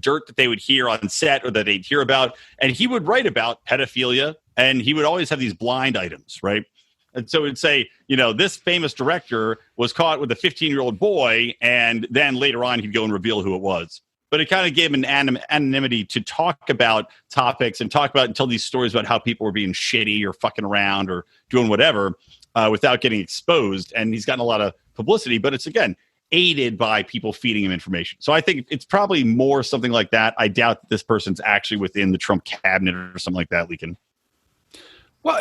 dirt that they would hear on set or that they'd hear about, and he would write about pedophilia, and he would always have these blind items, right? And so it'd say, this famous director was caught with a 15-year-old boy, and then later on he'd go and reveal who it was. But it kind of gave him an anonymity to talk about topics and tell these stories about how people were being shitty or fucking around or doing whatever without getting exposed. And he's gotten a lot of publicity, but it's, again, aided by people feeding him information. So I think it's probably more something like that. I doubt that this person's actually within the Trump cabinet or something like that leaking. Well,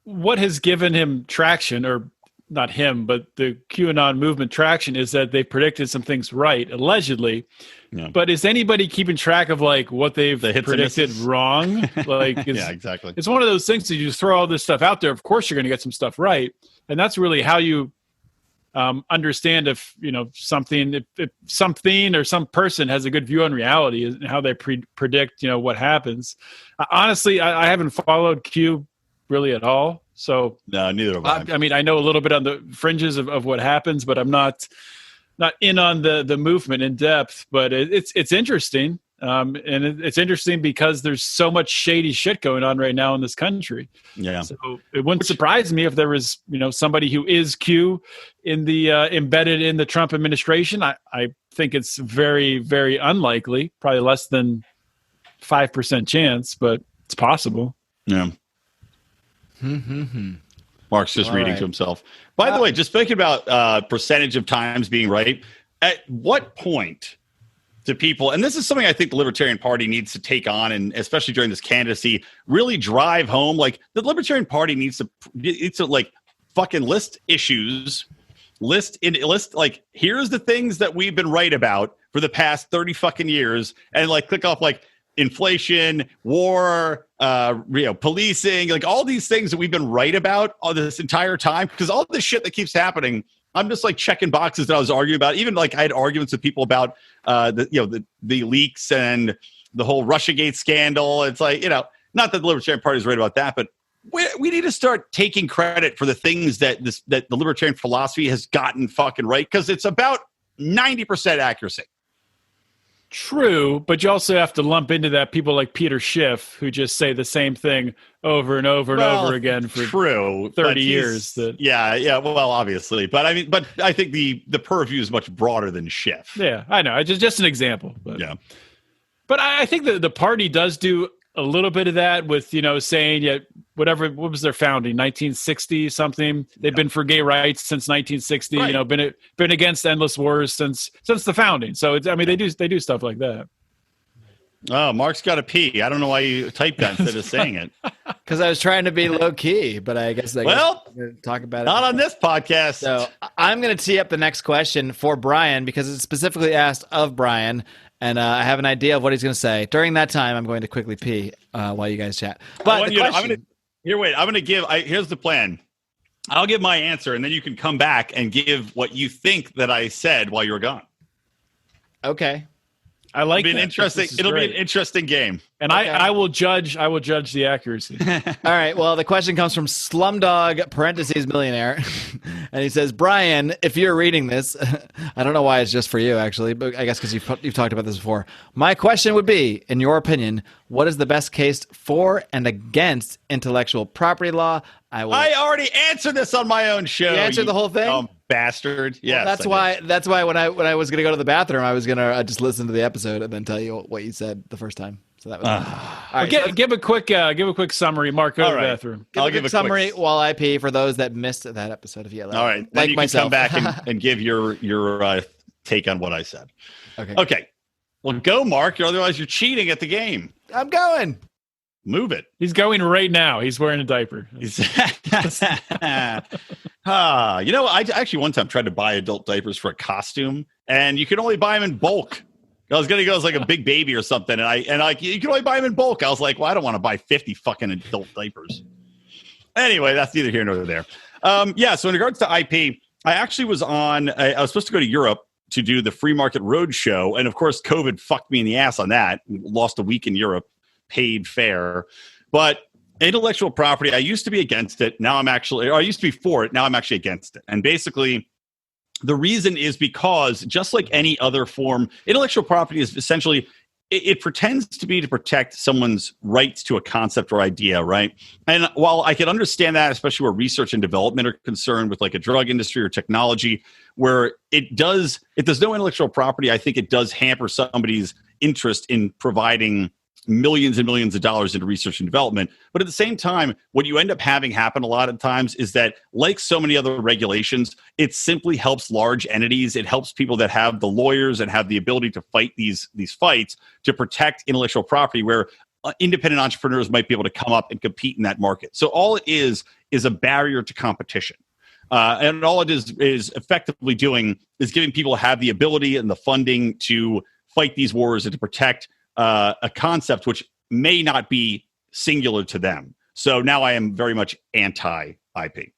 what has given him traction, or not him, but the QAnon movement traction, is that they predicted some things right, allegedly. Yeah. But is anybody keeping track of what they've predicted wrong? Yeah, exactly. It's one of those things that you just throw all this stuff out there. Of course, you're going to get some stuff right, and that's really how you understand if something or some person has a good view on reality and how they predict what happens. Honestly, I haven't followed Q really at all. So no, neither have I. I mean, I know a little bit on the fringes of what happens, but I'm not in on the movement in depth. But it's interesting, and it's interesting because there's so much shady shit going on right now in this country. Yeah. So it wouldn't surprise me if there was somebody who is Q in the embedded in the Trump administration. I think it's very, very unlikely, probably less than 5% chance, but it's possible. Yeah. Marc's just reading to himself. By the way, just thinking about percentage of times being right, at what point to people, and this is something I think the Libertarian Party needs to take on, and especially during this candidacy, really drive home. Like the Libertarian Party needs to like fucking list issues, list like here's the things that we've been right about for the past 30 fucking years, and like click off like inflation, war, policing, like all these things that we've been right about all this entire time, because all this shit that keeps happening. I'm just like checking boxes that I was arguing about. Even like I had arguments with people about the leaks and the whole Russiagate scandal. It's like, not that the Libertarian Party is right about that, but we need to start taking credit for the things that the Libertarian philosophy has gotten fucking right, because it's about 90% accuracy. True, but you also have to lump into that people like Peter Schiff, who just say the same thing over and over and over again for 30 years. Yeah, well, obviously. But I think the purview is much broader than Schiff. Yeah, I know. It's just an example. But, yeah. But I think that the party does do a little bit of that with, saying, what was their founding, 1960 something? They've been for gay rights since 1960, right. Been against endless wars since the founding. So they do stuff like that. Oh, Mark's got to pee. I don't know why you typed that instead of saying it. Because I was trying to be low key, but I guess talk about it. Not on this podcast. So I'm going to tee up the next question for Brian, because it's specifically asked of Brian. And I have an idea of what he's going to say. During that time, I'm going to quickly pee while you guys chat. But here's the plan. I'll give my answer, and then you can come back and give what you think that I said while you were gone. Okay. I like It'll be an interesting game. And okay. I will judge the accuracy. All right. Well, the question comes from Slumdog parentheses millionaire. And he says, Brian, if you're reading this, I don't know why it's just for you, actually, but I guess because you've talked about this before. My question would be, in your opinion, what is the best case for and against intellectual property law? I already answered this on my own show. You answered the whole thing? Bastard. Yes. Well, that's why when I was going to go to the bathroom, I was going to just listen to the episode and then tell you what you said the first time. So that was all right, give a quick summary, Mark. Go to the bathroom. I'll give a summary while I pee for those that missed that episode of Yellow. All right. Then you can come back and give your take on what I said. Okay. Well, go, Mark. Otherwise, you're cheating at the game. I'm going. Move it. He's going right now. He's wearing a diaper. I actually one time tried to buy adult diapers for a costume, and you can only buy them in bulk. I was going to go as like a big baby or something, and you can only buy them in bulk. I was like, well, I don't want to buy 50 fucking adult diapers. Anyway, that's neither here nor there. So in regards to IP, I actually was I was supposed to go to Europe to do the Free Market Road Show, and of course, COVID fucked me in the ass on that. Lost a week in Europe, paid fare. But intellectual property, I used to be against it. I used to be for it. Now I'm actually against it. And basically, the reason is because just like any other form, intellectual property is essentially, it pretends to be to protect someone's rights to a concept or idea, right? And while I can understand that, especially where research and development are concerned with like a drug industry or technology, where there's no intellectual property, I think it does hamper somebody's interest in providing millions and millions of dollars into research and development. But at the same time, what you end up having happen a lot of times is that, like so many other regulations, it simply helps large entities. It helps people that have the lawyers and have the ability to fight these fights to protect intellectual property, where independent entrepreneurs might be able to come up and compete in that market. So all it is a barrier to competition. And all it is effectively doing is giving people have the ability and the funding to fight these wars and to protect a concept which may not be singular to them. So now I am very much anti-IP.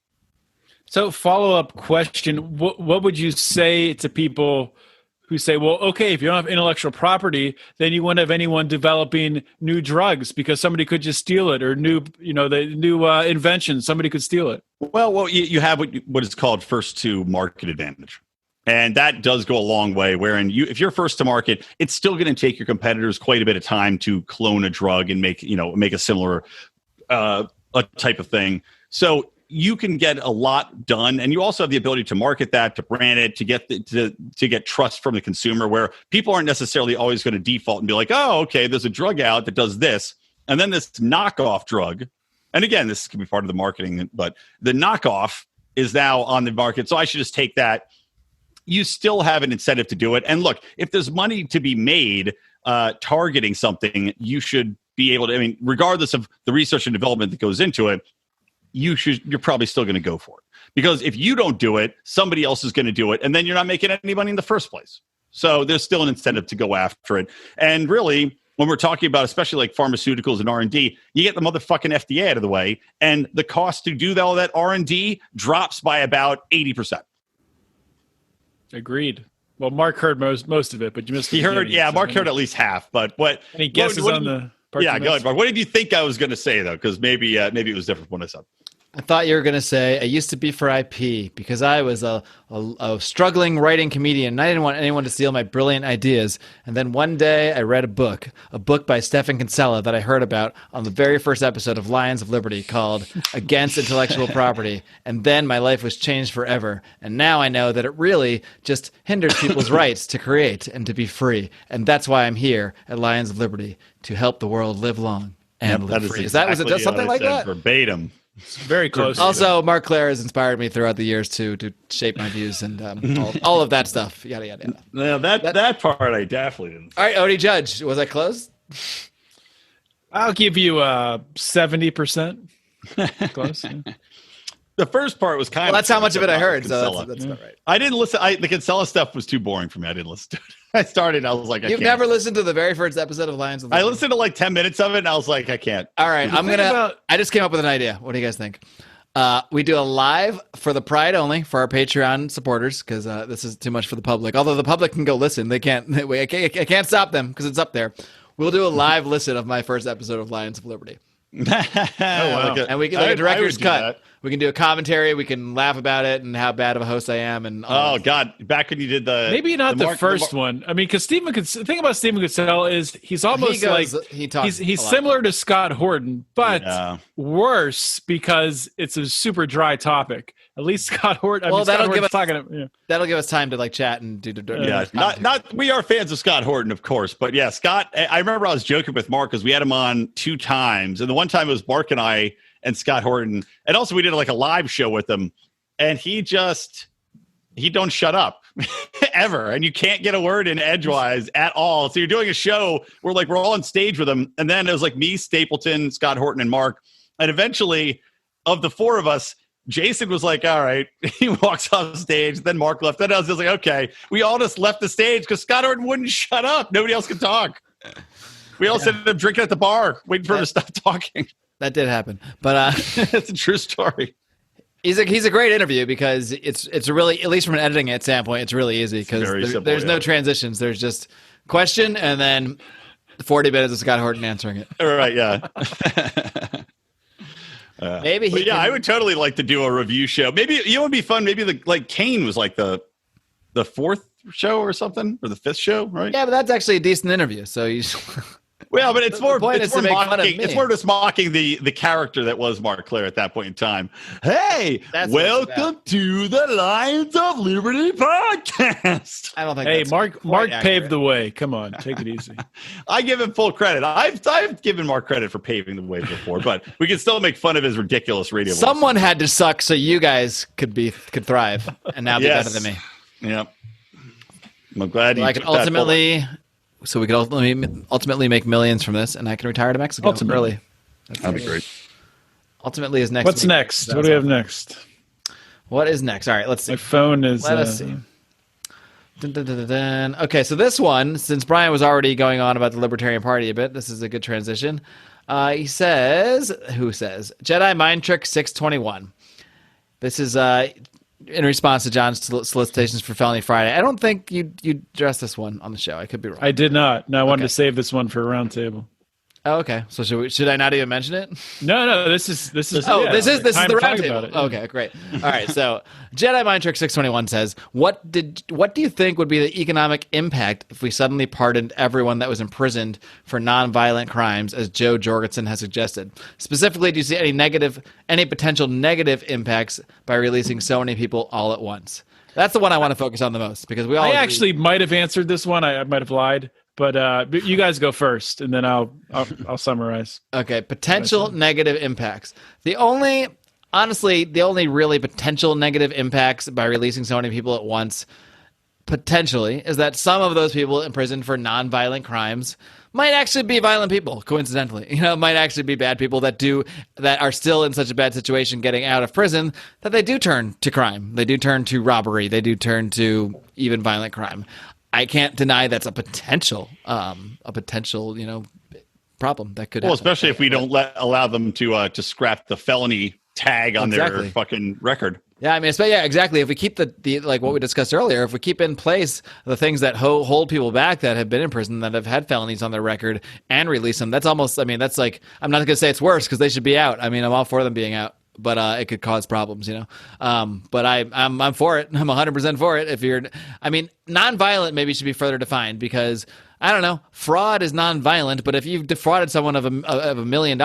So follow-up question, what would you say to people who say, well, okay, if you don't have intellectual property, then you wouldn't have anyone developing new drugs because somebody could just steal it, or new invention, somebody could steal it. Well, you have what is called first to market advantage. And that does go a long way, wherein if you're first to market, it's still going to take your competitors quite a bit of time to clone a drug and make a similar a type of thing. So you can get a lot done, and you also have the ability to market that, to brand it, to get trust from the consumer, where people aren't necessarily always going to default and be like, oh, okay, there's a drug out that does this, and then this knockoff drug. And again, this can be part of the marketing, but the knockoff is now on the market, so I should just take that. you still have an incentive to do it. And look, if there's money to be made targeting something, you should be able to, I mean, regardless of the research and development that goes into it, you're probably still going to go for it. Because if you don't do it, somebody else is going to do it, and then you're not making any money in the first place. So there's still an incentive to go after it. And really, when we're talking about especially like pharmaceuticals and R&D, you get the motherfucking FDA out of the way, and the cost to do all that R&D drops by about 80%. Agreed. Well, Mark heard most of it, but you missed. He heard, yeah, Mark heard at least half. But what? Any guesses on the? Yeah, go ahead, Mark. What did you think I was going to say though? Because maybe it was different from what I said. I thought you were going to say I used to be for IP because I was a struggling writing comedian and I didn't want anyone to steal my brilliant ideas. And then one day I read a book by Stephan Kinsella that I heard about on the very first episode of Lions of Liberty called Against Intellectual Property. And then my life was changed forever. And now I know that it really just hinders people's rights to create and to be free. And that's why I'm here at Lions of Liberty, to help the world live long and live free. Exactly, was it just something like that? Verbatim. It's very close. Also, Marc Clair has inspired me throughout the years to shape my views and all of that stuff. Yada, yada, yada. No, that part I definitely didn't. All right, Odie Judge, was I close? I'll give you 70%. Close. Yeah. The first part was kind of... Well, that's how much of it I heard, Kinsella. so that's not right. I didn't listen. The Kinsella stuff was too boring for me. I didn't listen to it. I started, I was like, You've never listened to the very first episode of Lions of Liberty? I listened to like 10 minutes of it, and I was like, I can't. All right, I just came up with an idea. What do you guys think? We do a live for the Pride only, for our Patreon supporters, because this is too much for the public. Although the public can go listen. They can't. I can't stop them, because it's up there. We'll do a live listen of my first episode of Lions of Liberty. Oh, wow. And we can like a director's cut. We can do a commentary. We can laugh about it and how bad of a host I am. And God, back when you did maybe not the first one. I mean, because the thing about Stephen Kinsella is he's almost he's similar to Scott Horton, but worse because it's a super dry topic. At least Scott Horton. That'll give us time to like chat and do. Not. We are fans of Scott Horton, of course, but yeah, Scott. I remember I was joking with Mark because we had him on 2 times, and the one time it was Mark and I and Scott Horton, and also we did like a live show with him, and he don't shut up ever, and you can't get a word in edgewise at all. So you're doing a show where like we're all on stage with him, and then it was like me, Stapleton, Scott Horton, and Mark, and eventually of the 4 of us, Jason was like, all right. He walks off stage. Then Mark left. Then I was just like, okay. We all just left the stage because Scott Horton wouldn't shut up. Nobody else could talk. We all ended up drinking at the bar, waiting for him to stop talking. That did happen. But it's a true story. He's a great interview because it's really, at least from an editing standpoint, it's really easy because there's no transitions. There's just question and then 40 minutes of Scott Horton answering it. Right, yeah. I would totally like to do a review show. Maybe it would be fun. Maybe Kane was like the 4th show or something, or the 5th show, right? Yeah, but that's actually a decent interview. So you. Well, but it's more just mocking the character that was Marc Clair at that point in time. Hey, welcome to the Lions of Liberty podcast. I don't think. Hey, Mark paved the way. Come on, take it easy. I give him full credit. I've given Mark credit for paving the way before, but we can still make fun of his ridiculous radio. Someone had to suck so you guys could thrive and now be better than me. Yep. I'm glad you. So we could ultimately make millions from this, and I can retire to Mexico early. That'd be great. Ultimately is next. What's next? What do we have next? What is next? All right, let's see. My phone is... Let us see. Dun, dun, dun, dun, dun. Okay, so this one, since Brian was already going on about the Libertarian Party a bit, this is a good transition. He says, Jedi Mind Trick 621. This is in response to John's solicitations for Felony Friday. I don't think you addressed this one on the show. I could be wrong. I did not. No, I wanted to save this one for a roundtable. Oh, okay. So should I not even mention it? No. This is the roundtable. Okay, great. All right. So Jedi Mind Trick 621 says, what do you think would be the economic impact if we suddenly pardoned everyone that was imprisoned for non-violent crimes, as Joe Jorgensen has suggested? Specifically, do you see any potential negative impacts by releasing so many people all at once? That's the one I want to focus on the most because we all. I actually might have answered this one. I might have lied. But you guys go first, and then I'll summarize. Okay, potential negative impacts. The only really potential negative impacts by releasing so many people at once potentially is that some of those people in prison for non-violent crimes might actually be violent people, coincidentally. Might actually be bad people that are still in such a bad situation getting out of prison that they do turn to crime. They do turn to robbery. They do turn to even violent crime. I can't deny that's a potential, problem that could happen. Well, especially if we don't allow them to scrap the felony tag on their fucking record. Yeah, I mean, exactly. If we keep the like what we discussed earlier, if we keep in place the things that hold people back that have been in prison, that have had felonies on their record, and release them, that's almost. I mean, that's like, I'm not going to say it's worse because they should be out. I mean, I'm all for them being out, but it could cause problems, But I'm for it. I'm 100% for it. Non-violent maybe should be further defined because I don't know, fraud is non-violent, but if you've defrauded someone of $1 million.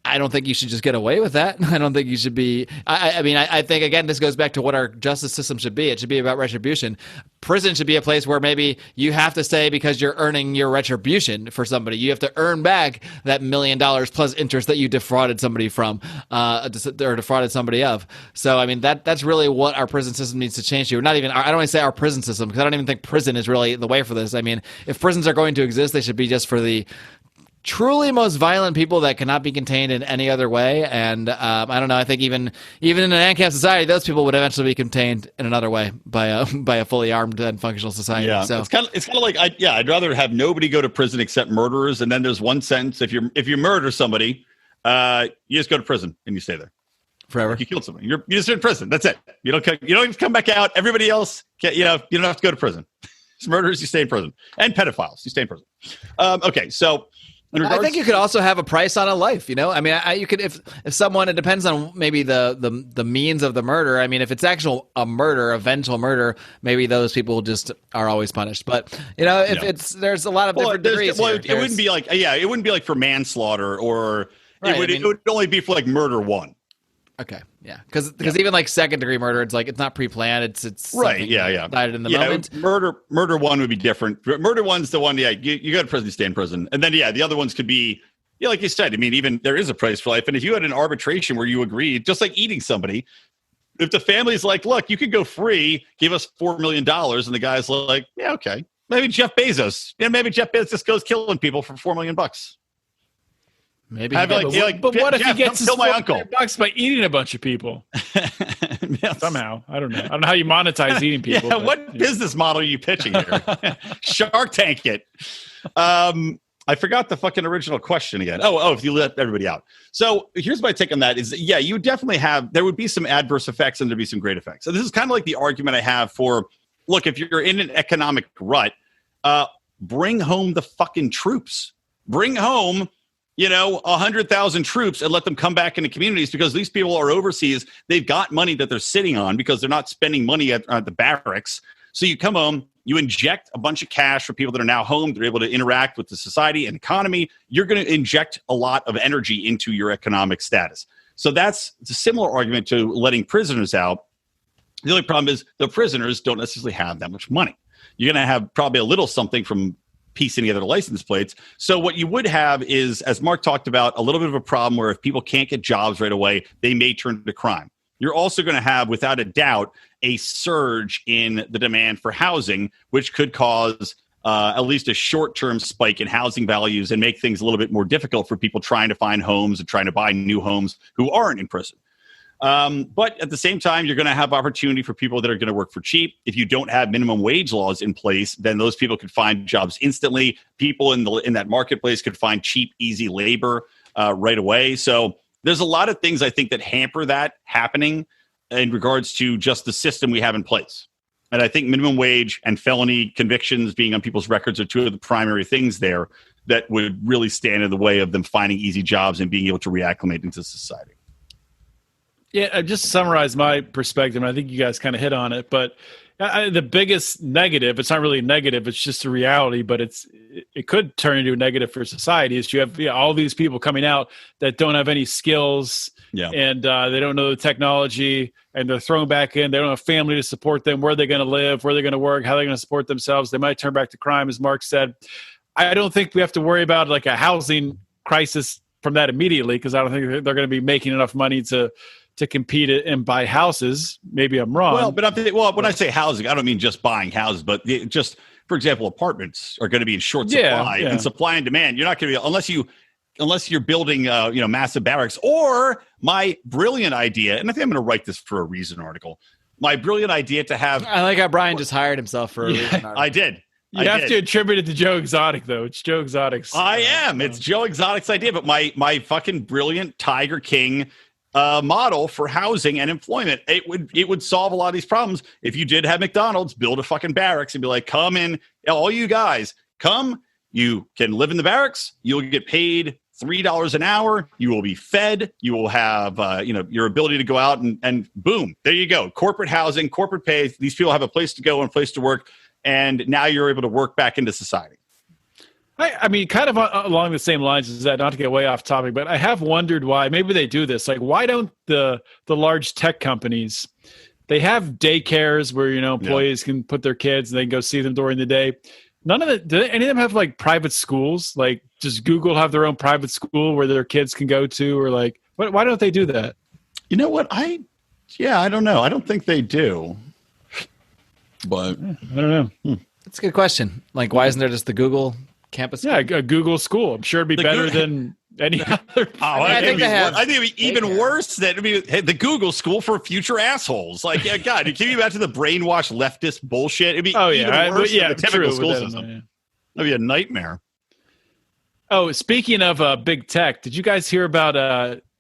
I don't think you should just get away with that. I don't think you should be. I think, again, this goes back to what our justice system should be. It should be about retribution. Prison should be a place where maybe you have to stay because you're earning your retribution for somebody. You have to earn back that $1 million plus interest that you defrauded somebody from, or defrauded somebody of. So, I mean, that's really what our prison system needs to change to. I don't want to say our prison system because I don't even think prison is really the way for this. I mean, if prisons are going to exist, they should be just for the truly most violent people that cannot be contained in any other way. And I don't know. I think even in an ANCAP society, those people would eventually be contained in another way by a fully armed and functional society. Yeah, so it's kind of like I'd rather have nobody go to prison except murderers. And then there's one sentence: if you murder somebody, you just go to prison and you stay there forever. Like you killed somebody. You're just in prison. That's it. You don't even come back out. Everybody else, you don't have to go to prison. It's murderers, you stay in prison, and pedophiles, you stay in prison. Okay, so. I think you could also have a price on a life, I mean, you could, if someone, it depends on maybe the means of the murder. I mean, if it's eventual murder, maybe those people just are always punished. But, there's a lot of different degrees. Well, it wouldn't be like for manslaughter or it would only be for like murder one. Okay. Yeah. Because even like second degree murder, it's like, it's not pre-planned. It's right. Yeah. Decided in the moment. Murder one would be different. Murder one's the one. Yeah. You go to prison, you stay in prison. And then, the other ones could be, like you said, I mean, even there is a price for life. And if you had an arbitration where you agreed, just like eating somebody, if the family's like, look, you could go free, give us $4 million. And the guy's like, yeah, okay. Maybe Jeff Bezos. Maybe Jeff Bezos goes killing people for $4 million. Maybe, but what if he gets his kill my uncle bucks by eating a bunch of people? Yes. Somehow, I don't know how you monetize eating people. What business model are you pitching here? Shark Tank it. I forgot the fucking original question again. Oh, if you let everybody out. So here's my take on that: is you definitely there would be some adverse effects and there'd be some great effects. So this is kind of like the argument I have for, look, if you're in an economic rut, bring home the fucking troops. Bring home 100,000 troops and let them come back into communities, because these people are overseas. They've got money that they're sitting on because they're not spending money at the barracks. So you come home, you inject a bunch of cash for people that are now home. They're able to interact with the society and economy. You're going to inject a lot of energy into your economic status. So it's a similar argument to letting prisoners out. The only problem is the prisoners don't necessarily have that much money. You're going to have probably a little something from piecing together license plates. So what you would have is, as Marc talked about, a little bit of a problem where if people can't get jobs right away, they may turn to crime. You're also going to have, without a doubt, a surge in the demand for housing, which could cause at least a short-term spike in housing values and make things a little bit more difficult for people trying to find homes and trying to buy new homes who aren't in prison. But at the same time, you're going to have opportunity for people that are going to work for cheap. If you don't have minimum wage laws in place, then those people could find jobs instantly. People in that marketplace could find cheap, easy labor right away. So there's a lot of things I think that hamper that happening in regards to just the system we have in place. And I think minimum wage and felony convictions being on people's records are two of the primary things there that would really stand in the way of them finding easy jobs and being able to reacclimate into society. Yeah, just to summarize my perspective, and I think you guys kind of hit on it, but the biggest negative, it's not really negative, it's just a reality, but it could turn into a negative for society, is you have all these people coming out that don't have any skills, and they don't know the technology, and they're thrown back in. They don't have family to support them. Where are they going to live? Where are they going to work? How are they going to support themselves? They might turn back to crime, as Marc said. I don't think we have to worry about like a housing crisis from that immediately, because I don't think they're going to be making enough money to to compete and buy houses. Maybe I'm wrong. Well, but when I say housing, I don't mean just buying houses, but just, for example, apartments are going to be in short supply and supply and demand. You're not going to be, unless you're building, massive barracks. Or my brilliant idea, and I think I'm going to write this for a Reason article. My brilliant idea to have. I like how Brian just hired himself for a Reason article. I did. You have to attribute it to Joe Exotic, though. It's Joe Exotic's. It's Joe Exotic's idea, but my fucking brilliant Tiger King model for housing and employment. It would solve a lot of these problems if you did have McDonald's build a fucking barracks and be like, come in, all you guys, come. You can live in the barracks. You'll get paid $3 an hour. You will be fed. You will have your ability to go out and boom, there you go. Corporate housing, corporate pay. These people have a place to go and a place to work. And now you're able to work back into society. I mean, kind of along the same lines as that, not to get way off topic, but I have wondered why. Maybe they do this. Like, why don't the large tech companies, they have daycares where, employees can put their kids and they can go see them during the day. None of it. Do any of them have like private schools? Like, does Google have their own private school where their kids can go to? Or like, why don't they do that? You know what? I don't know. I don't think they do. But I don't know. That's a good question. Like, why isn't there just the Google campus? Yeah, a Google school. I'm sure it'd be better than any other. I think it'd be even worse than the Google school for future assholes. Like, yeah, God, can you imagine the brainwashed leftist bullshit? It'd be even worse than the typical school system. That'd be a nightmare. Oh, speaking of big tech, did you guys hear about?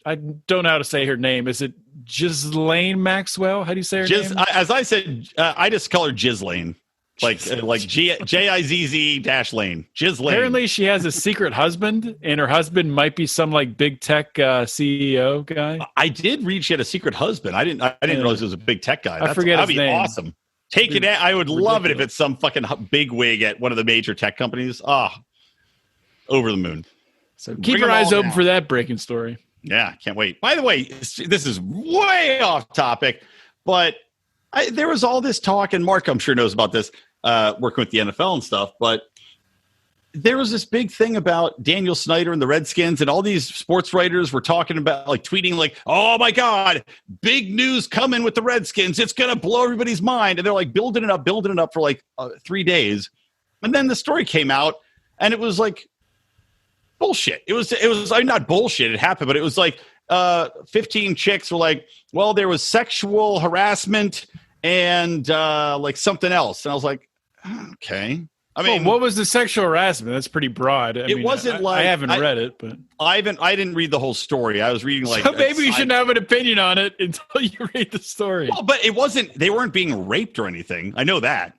I don't know how to say her name. Is it Ghislaine Maxwell? How do you say her name? As I said, I just call her Ghislaine. Like Gizz Lane. Ghislaine. Apparently she has a secret husband, and her husband might be some like big tech CEO guy. I did read she had a secret husband. I didn't realize it was a big tech guy. I forget his name. That'd be awesome. Take it. I would love it if it's some fucking big wig at one of the major tech companies. Over the moon. So keep your eyes open for that breaking story. Yeah, can't wait. By the way, this is way off topic, but there was all this talk, and Marc, I'm sure, knows about this, working with the NFL and stuff, but there was this big thing about Daniel Snyder and the Redskins, and all these sports writers were talking about, like, tweeting, like, oh, my God, big news coming with the Redskins. It's going to blow everybody's mind. And they're, like, building it up for, like, 3 days. And then the story came out, and it was, like, bullshit. It was not bullshit. It happened, but it was like 15 chicks were like, well, there was sexual harassment and like something else. And I was like, okay. I mean, what was the sexual harassment? That's pretty broad. I haven't read it, but I didn't read the whole story. I was reading like, so maybe you shouldn't have an opinion on it until you read the story. Well, but they weren't being raped or anything. I know that.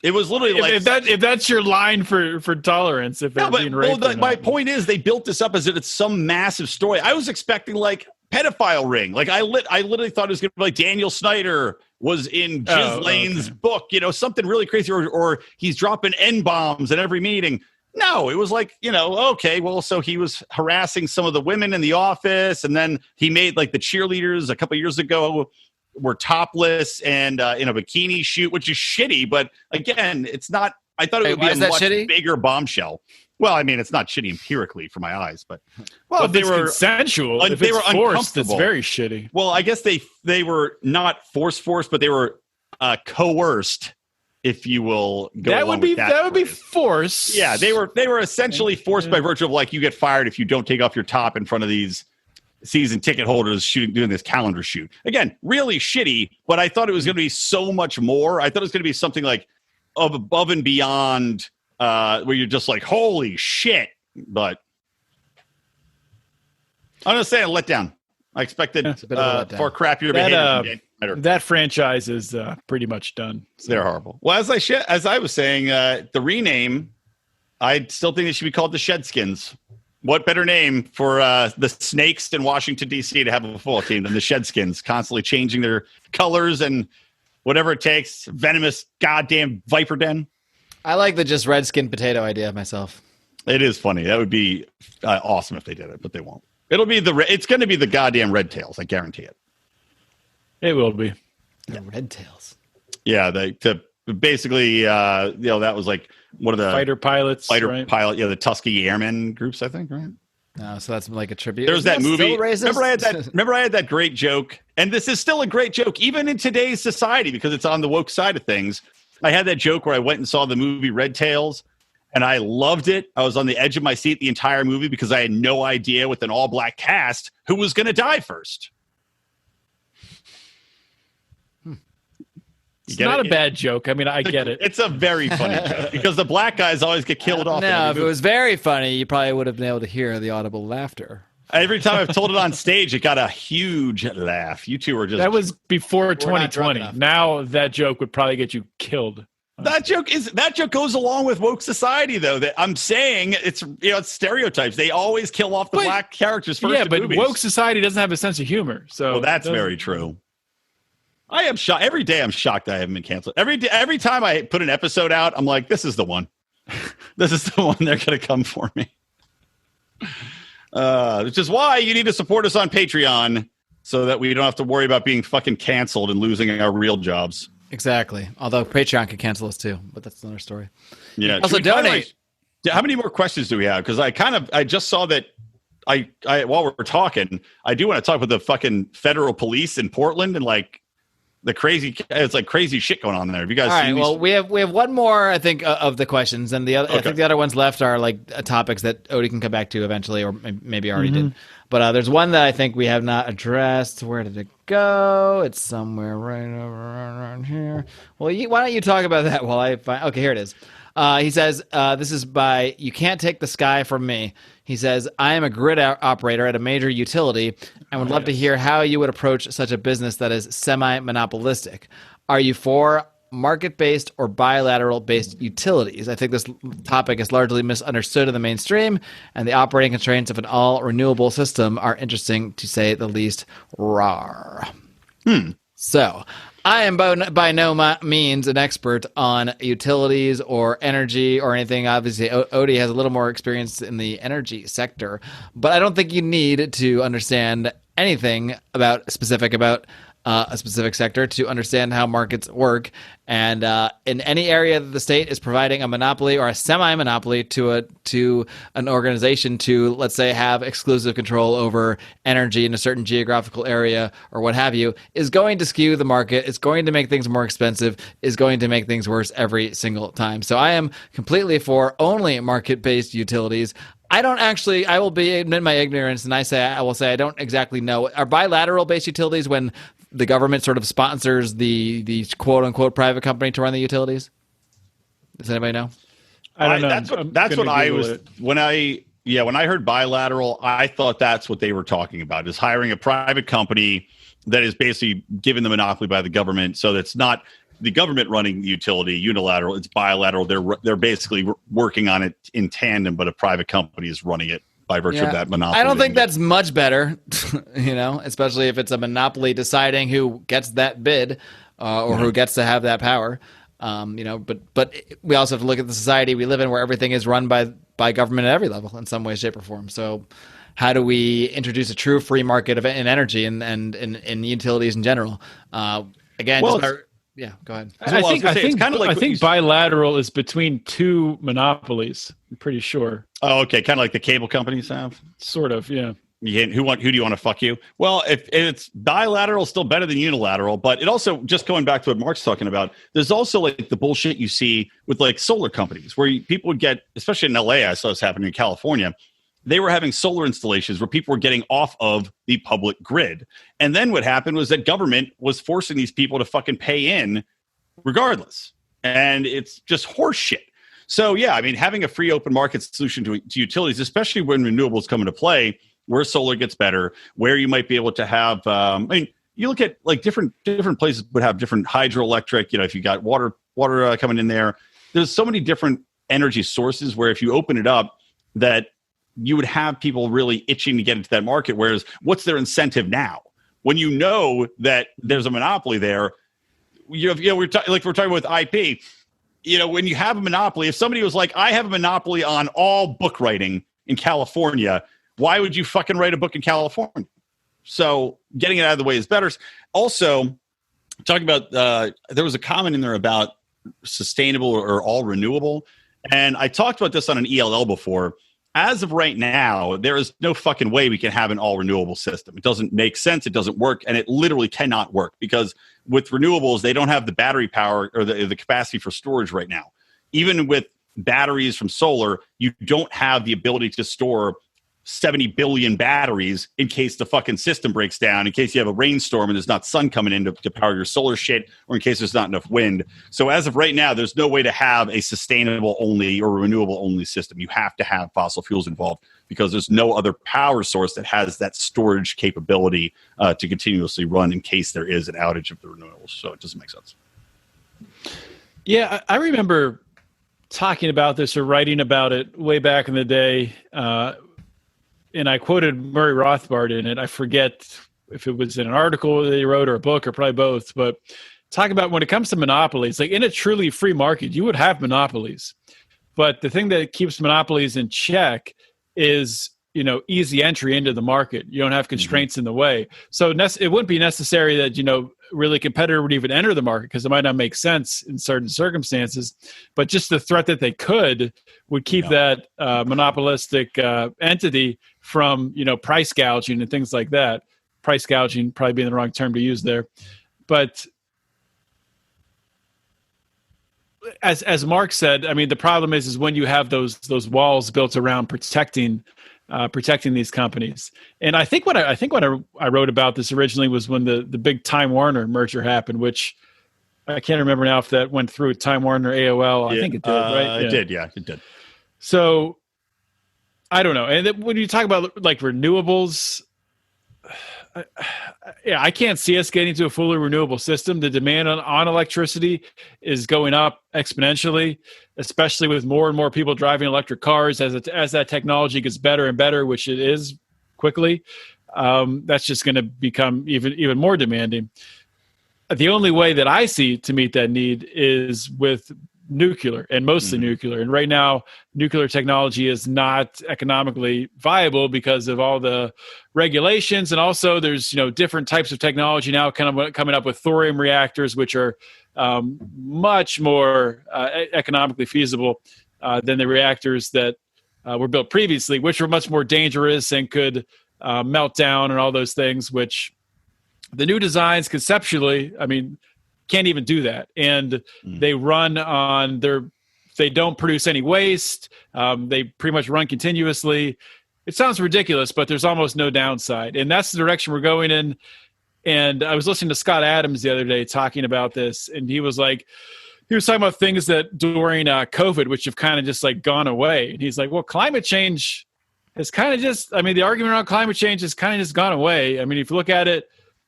It was literally like if that's your line for tolerance. If they're being raped, my point is they built this up as if it's some massive story. I was expecting like pedophile ring. Like I literally thought it was going to be like Daniel Snyder was in Ghislaine's book, something really crazy, or he's dropping N-bombs at every meeting. No, it was like, okay, well, so he was harassing some of the women in the office, and then he made like the cheerleaders a couple of years ago were topless and in a bikini shoot, which is shitty. But again, it's not. I thought it would be a much bigger bombshell. Well, I mean, it's not shitty empirically for my eyes, but if they were consensual, if they were forced, it's very shitty. Well, I guess they were not forced, but they were coerced, if you will. That would be force. Yeah, they were essentially forced by virtue of like you get fired if you don't take off your top in front of these season ticket holders doing this calendar shoot. Again, really shitty, but I thought it was going to be so much more. I thought it was going to be something like above and beyond where you're just like, holy shit. But I'm going to say a letdown. I expected far crappier behavior. That franchise is pretty much done. So. They're horrible. Well, as I was saying, the rename, I still think they should be called the Shedskins. What better name for the Snakes in Washington, D.C. to have a football team than the Shedskins, constantly changing their colors and whatever it takes. Venomous goddamn Viper Den. I like the just Redskin potato idea myself. It is funny. That would be awesome if they did it, but they won't. It's going to be the goddamn Red Tails. I guarantee it. It will be. The Red Tails. Yeah, basically, that was like one of the fighter pilots, pilot, the Tuskegee Airmen groups, I think, right? No, so that's like a tribute. There's that movie. Remember I had that great joke, and this is still a great joke, even in today's society, because it's on the woke side of things. I had that joke where I went and saw the movie Red Tails, and I loved it. I was on the edge of my seat the entire movie because I had no idea with an all-black cast who was going to die first. It's not a bad joke. I mean, I get it. It's a very funny joke because the black guys always get killed off. No, if it was very funny, you probably would have been able to hear the audible laughter. Every time I've told it on stage, it got a huge laugh. You two were just... That was before 2020. Now that joke would probably get you killed. That joke goes along with woke society, though. That I'm saying it's stereotypes. They always kill off the black characters first. Yeah, but movies. Woke society doesn't have a sense of humor. So that's very true. I am shocked. Every day I'm shocked that I haven't been canceled. Every time I put an episode out, I'm like, this is the one. This is the one they're going to come for me. Which is why you need to support us on Patreon so that we don't have to worry about being fucking canceled and losing our real jobs. Exactly. Although Patreon could cancel us too, but that's another story. Yeah. Also donate. How many more questions do we have? Because I just saw that I while we're talking, I do want to talk about the fucking federal police in Portland and like the crazy shit going on there. Have you guys seen these? Well, we have one more, I think, of the questions, and I think the other ones left are like topics that Odie can come back to eventually, or maybe already did. But there's one that I think we have not addressed. Where did it go? It's somewhere right over around here. Well, why don't you talk about that while I find... Okay, here it is. He says, this is by You Can't Take the Sky From Me. He says, I am a grid operator at a major utility and would love to hear how you would approach such a business that is semi-monopolistic. Are you for market-based or bilateral-based utilities? I think this topic is largely misunderstood in the mainstream, and the operating constraints of an all-renewable system are interesting, to say the least. Rawr. So... I am by no means an expert on utilities or energy or anything. Obviously, Odie has a little more experience in the energy sector, but I don't think you need to understand anything about a specific sector to understand how markets work. And in any area that the state is providing a monopoly or a semi-monopoly to an organization to, let's say, have exclusive control over energy in a certain geographical area or what have you, is going to skew the market. It's going to make things more expensive, is going to make things worse every single time. So I am completely for only market-based utilities. I will admit my ignorance, and I will say I don't exactly know. Are bilateral-based utilities when the government sort of sponsors the quote-unquote private company to run the utilities? Does anybody know? I don't know. That's what I was when I heard bilateral, I thought that's what they were talking about, is hiring a private company that is basically given the monopoly by the government, so that's not the government running the utility unilateral. It's bilateral. They're basically working on it in tandem, but a private company is running it by virtue of that monopoly. I don't think that's much better, especially if it's a monopoly deciding who gets that bid or who gets to have that power. But we also have to look at the society we live in where everything is run by government at every level in some way, shape, or form. So how do we introduce a true free market in energy and in utilities in general? Yeah, go ahead. I think bilateral is between two monopolies. I'm pretty sure. Oh, okay. Kind of like the cable companies have. Sort of, yeah. Who do you want to fuck you? Well, if it's bilateral, still better than unilateral. But it also, just going back to what Marc's talking about, there's also like the bullshit you see with like solar companies where people would get, especially in LA, I saw this happening in California. They were having solar installations where people were getting off of the public grid. And then what happened was that government was forcing these people to fucking pay in regardless. And it's just horse shit. So, yeah, I mean, having a free open market solution to utilities, especially when renewables come into play, where solar gets better, where you might be able to have, you look at like different places would have different hydroelectric, if you got water coming in there. There's so many different energy sources where if you open it up, that you would have people really itching to get into that market. Whereas what's their incentive now? When you know that there's a monopoly there, we're talking about with IP, when you have a monopoly, if somebody was like, I have a monopoly on all book writing in California, why would you fucking write a book in California? So getting it out of the way is better. Also, talking about, there was a comment in there about sustainable or all renewable. And I talked about this on an ELL before. as of right now, there is no fucking way we can have an all renewable system. It doesn't make sense. It doesn't work. And it literally cannot work because with renewables, they don't have the battery power or the capacity for storage right now. Even with batteries from solar, you don't have the ability to store 70 billion batteries in case the fucking system breaks down, in case you have a rainstorm and there's not sun coming in to power your solar shit, or in case there's not enough wind. So as of right now, there's no way to have a sustainable only or renewable only system. You have to have fossil fuels involved because there's no other power source that has that storage capability to continuously run in case there is an outage of the renewables. So it doesn't make sense. Yeah, I remember talking about this or writing about it way back in the day. And I quoted Murray Rothbard in it. I forget if it was in an article that he wrote or a book or probably both, but talking about when it comes to monopolies, like in a truly free market, you would have monopolies. But the thing that keeps monopolies in check is, easy entry into the market. You don't have constraints in the way. So it wouldn't be necessary that, really a competitor would even enter the market because it might not make sense in certain circumstances. But just the threat that they could would keep that monopolistic entity from, price gouging and things like that. Price gouging probably being the wrong term to use there. But as Marc said, I mean, the problem is when you have those walls built around protecting these companies. And I think when I wrote about this originally was when the big Time Warner merger happened, which I can't remember now if that went through Time Warner, AOL. I think it did, right? It did. Yeah, it did. So I don't know. And then when you talk about like renewables, I can't see us getting to a fully renewable system. The demand on electricity is going up exponentially, especially with more and more people driving electric cars. As that technology gets better and better, which it is quickly, that's just going to become even more demanding. The only way that I see to meet that need is with nuclear, and mostly nuclear. And right now, nuclear technology is not economically viable because of all the regulations, and also there's different types of technology now kind of coming up with thorium reactors, which are much more economically feasible than the reactors that were built previously, which were much more dangerous and could melt down and all those things. Which the new designs conceptually, I mean, can't even do that. And they run on they don't produce any waste. They pretty much run continuously. It sounds ridiculous, but there's almost no downside. And that's the direction we're going in. And I was listening to Scott Adams the other day talking about this. And he was talking about things that during COVID, which have kind of just like gone away. And he's like, well, climate change has kind of just, the argument around climate change has kind of just gone away. I mean, if you look at it,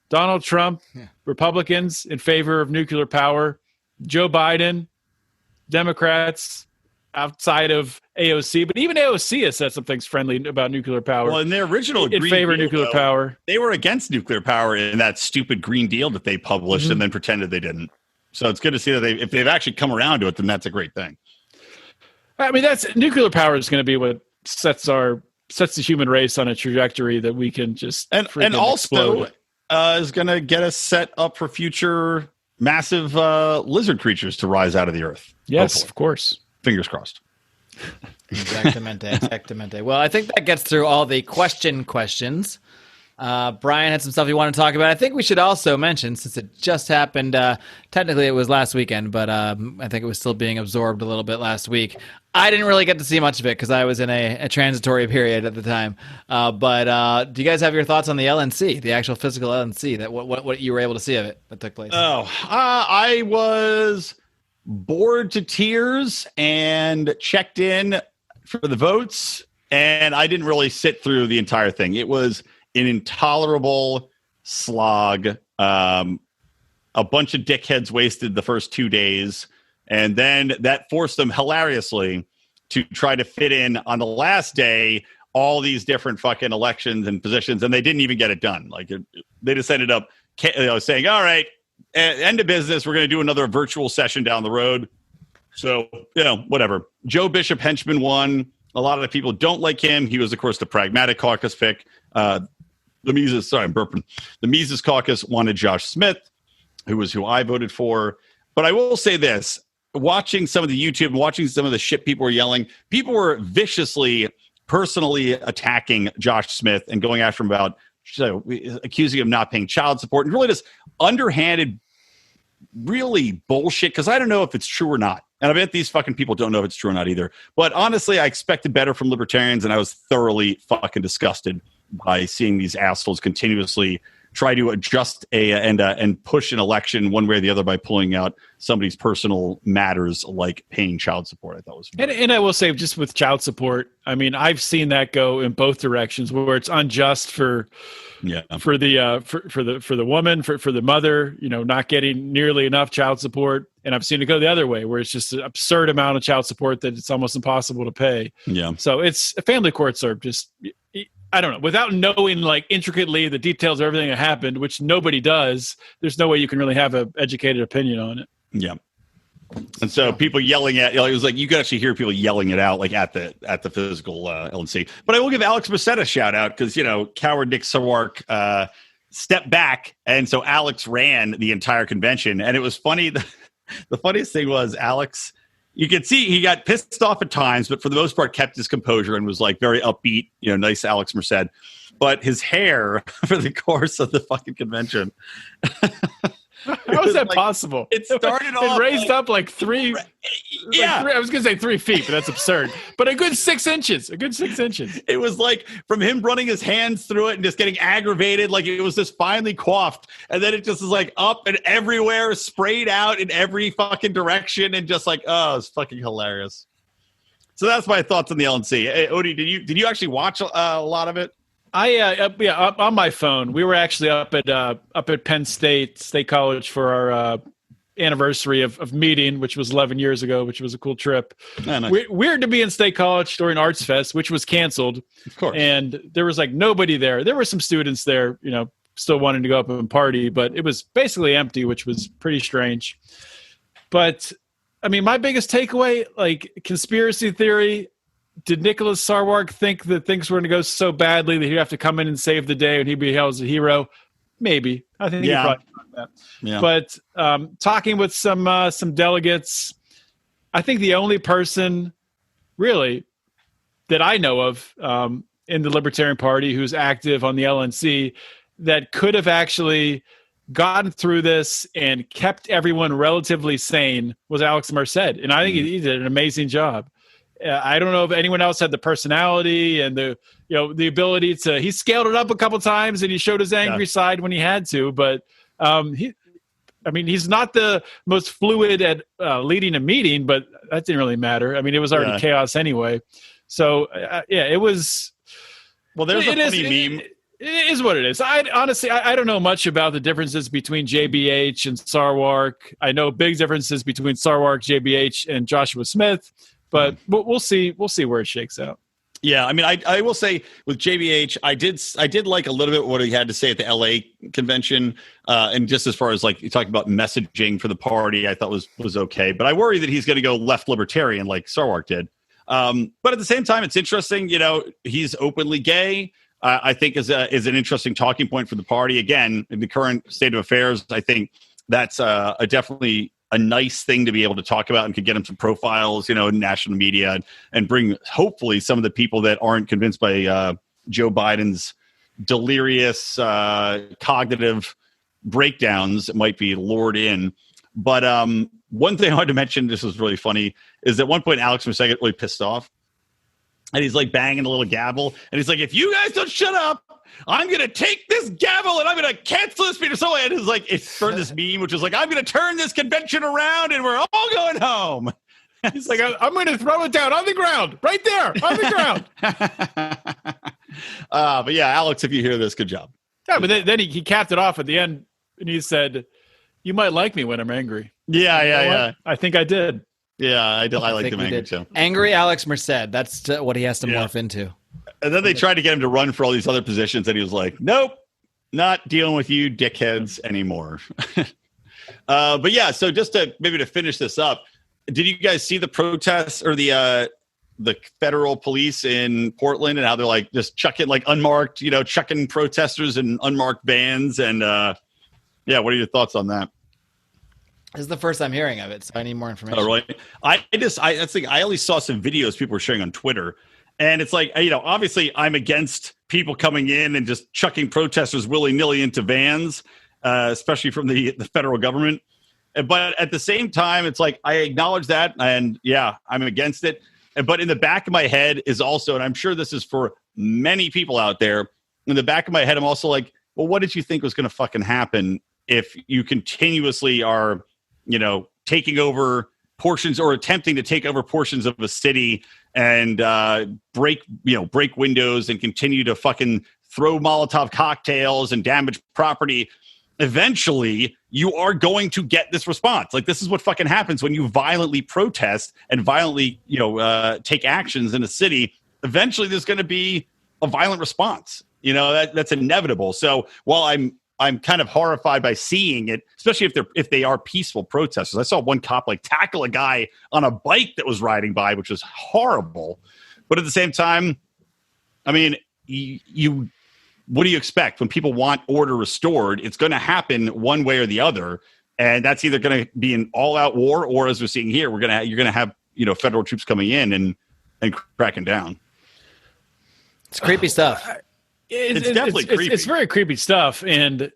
Donald Trump, Republicans in favor of nuclear power, Joe Biden, Democrats outside of AOC, but even AOC has said some things friendly about nuclear power. Well, in their original in favor of nuclear power, they were against nuclear power in that stupid Green Deal that they published and then pretended they didn't. So it's good to see that if they've actually come around to it, then that's a great thing. I mean, nuclear power is going to be what sets the human race on a trajectory that we can just and also explode. Is going to get us set up for future massive lizard creatures to rise out of the earth. Yes, hopefully. Of course. Fingers crossed. Exactamente. Well, I think that gets through all the questions. Brian had some stuff you want to talk about. I think we should also mention, since it just happened, technically it was last weekend, but I think it was still being absorbed a little bit last week. I didn't really get to see much of it because I was in a transitory period at the time. But do you guys have your thoughts on the LNC, the actual physical LNC, that what you were able to see of it that took place? I was bored to tears and checked in for the votes, and I didn't really sit through the entire thing. It was an intolerable slog. A bunch of dickheads wasted the first 2 days, and then that forced them hilariously to try to fit in on the last day all these different fucking elections and positions, and they didn't even get it done. They just ended up saying, all right, end of business, we're going to do another virtual session down the road. So, whatever. Joe Bishop Henchman won. A lot of the people don't like him. He was, of course, the pragmatic caucus pick. The Mises caucus wanted Josh Smith, who I voted for. But I will say this, watching some of the YouTube and watching some of the shit people were yelling, people were viciously personally attacking Josh Smith and going after him about accusing him of not paying child support, and really just underhanded, really bullshit, because I don't know if it's true or not. And I bet these fucking people don't know if it's true or not either. But honestly, I expected better from libertarians, and I was thoroughly fucking disgusted by seeing these assholes continuously try to adjust and push an election one way or the other by pulling out somebody's personal matters like paying child support. I thought was and I will say, just with child support, I mean, I've seen that go in both directions, where it's unjust for the woman, for the mother, not getting nearly enough child support, and I've seen it go the other way, where it's just an absurd amount of child support that it's almost impossible to pay. Yeah. So it's family courts are just, I don't know, without knowing like intricately the details of everything that happened, which nobody does, there's no way you can really have an educated opinion on it. Yeah. And so people yelling at, it was like, you could actually hear people yelling it out, like at the physical LNC. But I will give Alex Brissett a shout out, because, coward Nick Sarwark stepped back. And so Alex ran the entire convention. And it was funny. The funniest thing was Alex, you could see he got pissed off at times, but for the most part kept his composure and was like very upbeat, nice Alex Merced. But his hair for the course of the fucking convention. How is that possible? It started off. It raised up like three. Yeah. I was going to say 3 feet, but that's absurd. But a good 6 inches. It was like from him running his hands through it and just getting aggravated, like it was just finally coiffed. And then it just was like up and everywhere, sprayed out in every fucking direction. And just like, oh, it's fucking hilarious. So that's my thoughts on the LNC. Hey, Odie, did you actually watch a lot of it? Up on my phone. We were actually up at Penn State College for our anniversary of meeting, which was 11 years ago, which was a cool trip. Oh, nice. Weird to be in State College during Arts Fest, which was canceled. Of course. And there was like nobody there. There were some students there, still wanting to go up and party, but it was basically empty, which was pretty strange. But I mean, my biggest takeaway, like conspiracy theory. Did Nicholas Sarwark think that things were going to go so badly that he'd have to come in and save the day and he'd be hailed as a hero? Maybe. I think he probably thought that. Yeah. But talking with some delegates, I think the only person really that I know of in the Libertarian Party who's active on the LNC that could have actually gotten through this and kept everyone relatively sane was Alex Merced. And I think he did an amazing job. I don't know if anyone else had the personality and the ability to. He scaled it up a couple times and he showed his angry side when he had to. But he's not the most fluid at leading a meeting, but that didn't really matter. I mean, it was already chaos anyway. So it was. Well, there's a funny meme. It is what it is. I honestly don't know much about the differences between JBH and Sarwark. I know big differences between Sarwark, JBH, and Joshua Smith. But we'll see. We'll see where it shakes out. Yeah, I mean, I will say with JBH, I did like a little bit what he had to say at the LA convention, and just as far as like talking about messaging for the party, I thought was okay. But I worry that he's going to go left libertarian like Sarwark did. But at the same time, it's interesting. He's openly gay. I think is an interesting talking point for the party. Again, in the current state of affairs, I think that's definitely a nice thing to be able to talk about and could get him some profiles, in national media and bring hopefully some of the people that aren't convinced by Joe Biden's delirious cognitive breakdowns might be lured in. But one thing I wanted to mention, this was really funny, is at one point Alex Merced got really pissed off and he's like banging a little gavel and he's like, if you guys don't shut up, I'm going to take this gavel and I'm going to cancel this meeting. So it's like, it's for this meme, which is like, I'm going to turn this convention around and we're all going home. He's like, I'm going to throw it down on the ground, right there on the ground. But yeah, Alex, if you hear this, good job. Yeah, but then he capped it off at the end and he said, you might like me when I'm angry. Yeah. I think I did. Yeah, I like him angry too. Angry Alex Merced. That's what he has to morph into. And then they tried to get him to run for all these other positions, and he was like, nope, not dealing with you dickheads anymore. But yeah, so just to finish this up, did you guys see the protests or the federal police in Portland and how they're like just chucking like unmarked, chucking protesters in unmarked vans? And what are your thoughts on that? This is the first I'm hearing of it, so I need more information. Oh, right. I only saw some videos people were sharing on Twitter. And it's like, obviously I'm against people coming in and just chucking protesters willy-nilly into vans, especially from the federal government. But at the same time, it's like, I acknowledge that. And yeah, I'm against it. But in the back of my head is also, and I'm sure this is for many people out there, in the back of my head, I'm also like, well, what did you think was going to fucking happen if you continuously are, taking over portions or attempting to take over portions of a city and break windows and continue to fucking throw Molotov cocktails and damage property? Eventually, you are going to get this response. Like, this is what fucking happens when you violently protest and violently, take actions in a city. Eventually, there's going to be a violent response. That's inevitable. So while I'm kind of horrified by seeing it, especially if they are peaceful protesters. I saw one cop tackle a guy on a bike that was riding by, which was horrible. But at the same time, I mean, what do you expect when people want order restored? It's going to happen one way or the other, and that's either going to be an all-out war, or as we're seeing here, you're going to have federal troops coming in and cracking down. It's creepy stuff. It's definitely creepy. It's very creepy stuff, and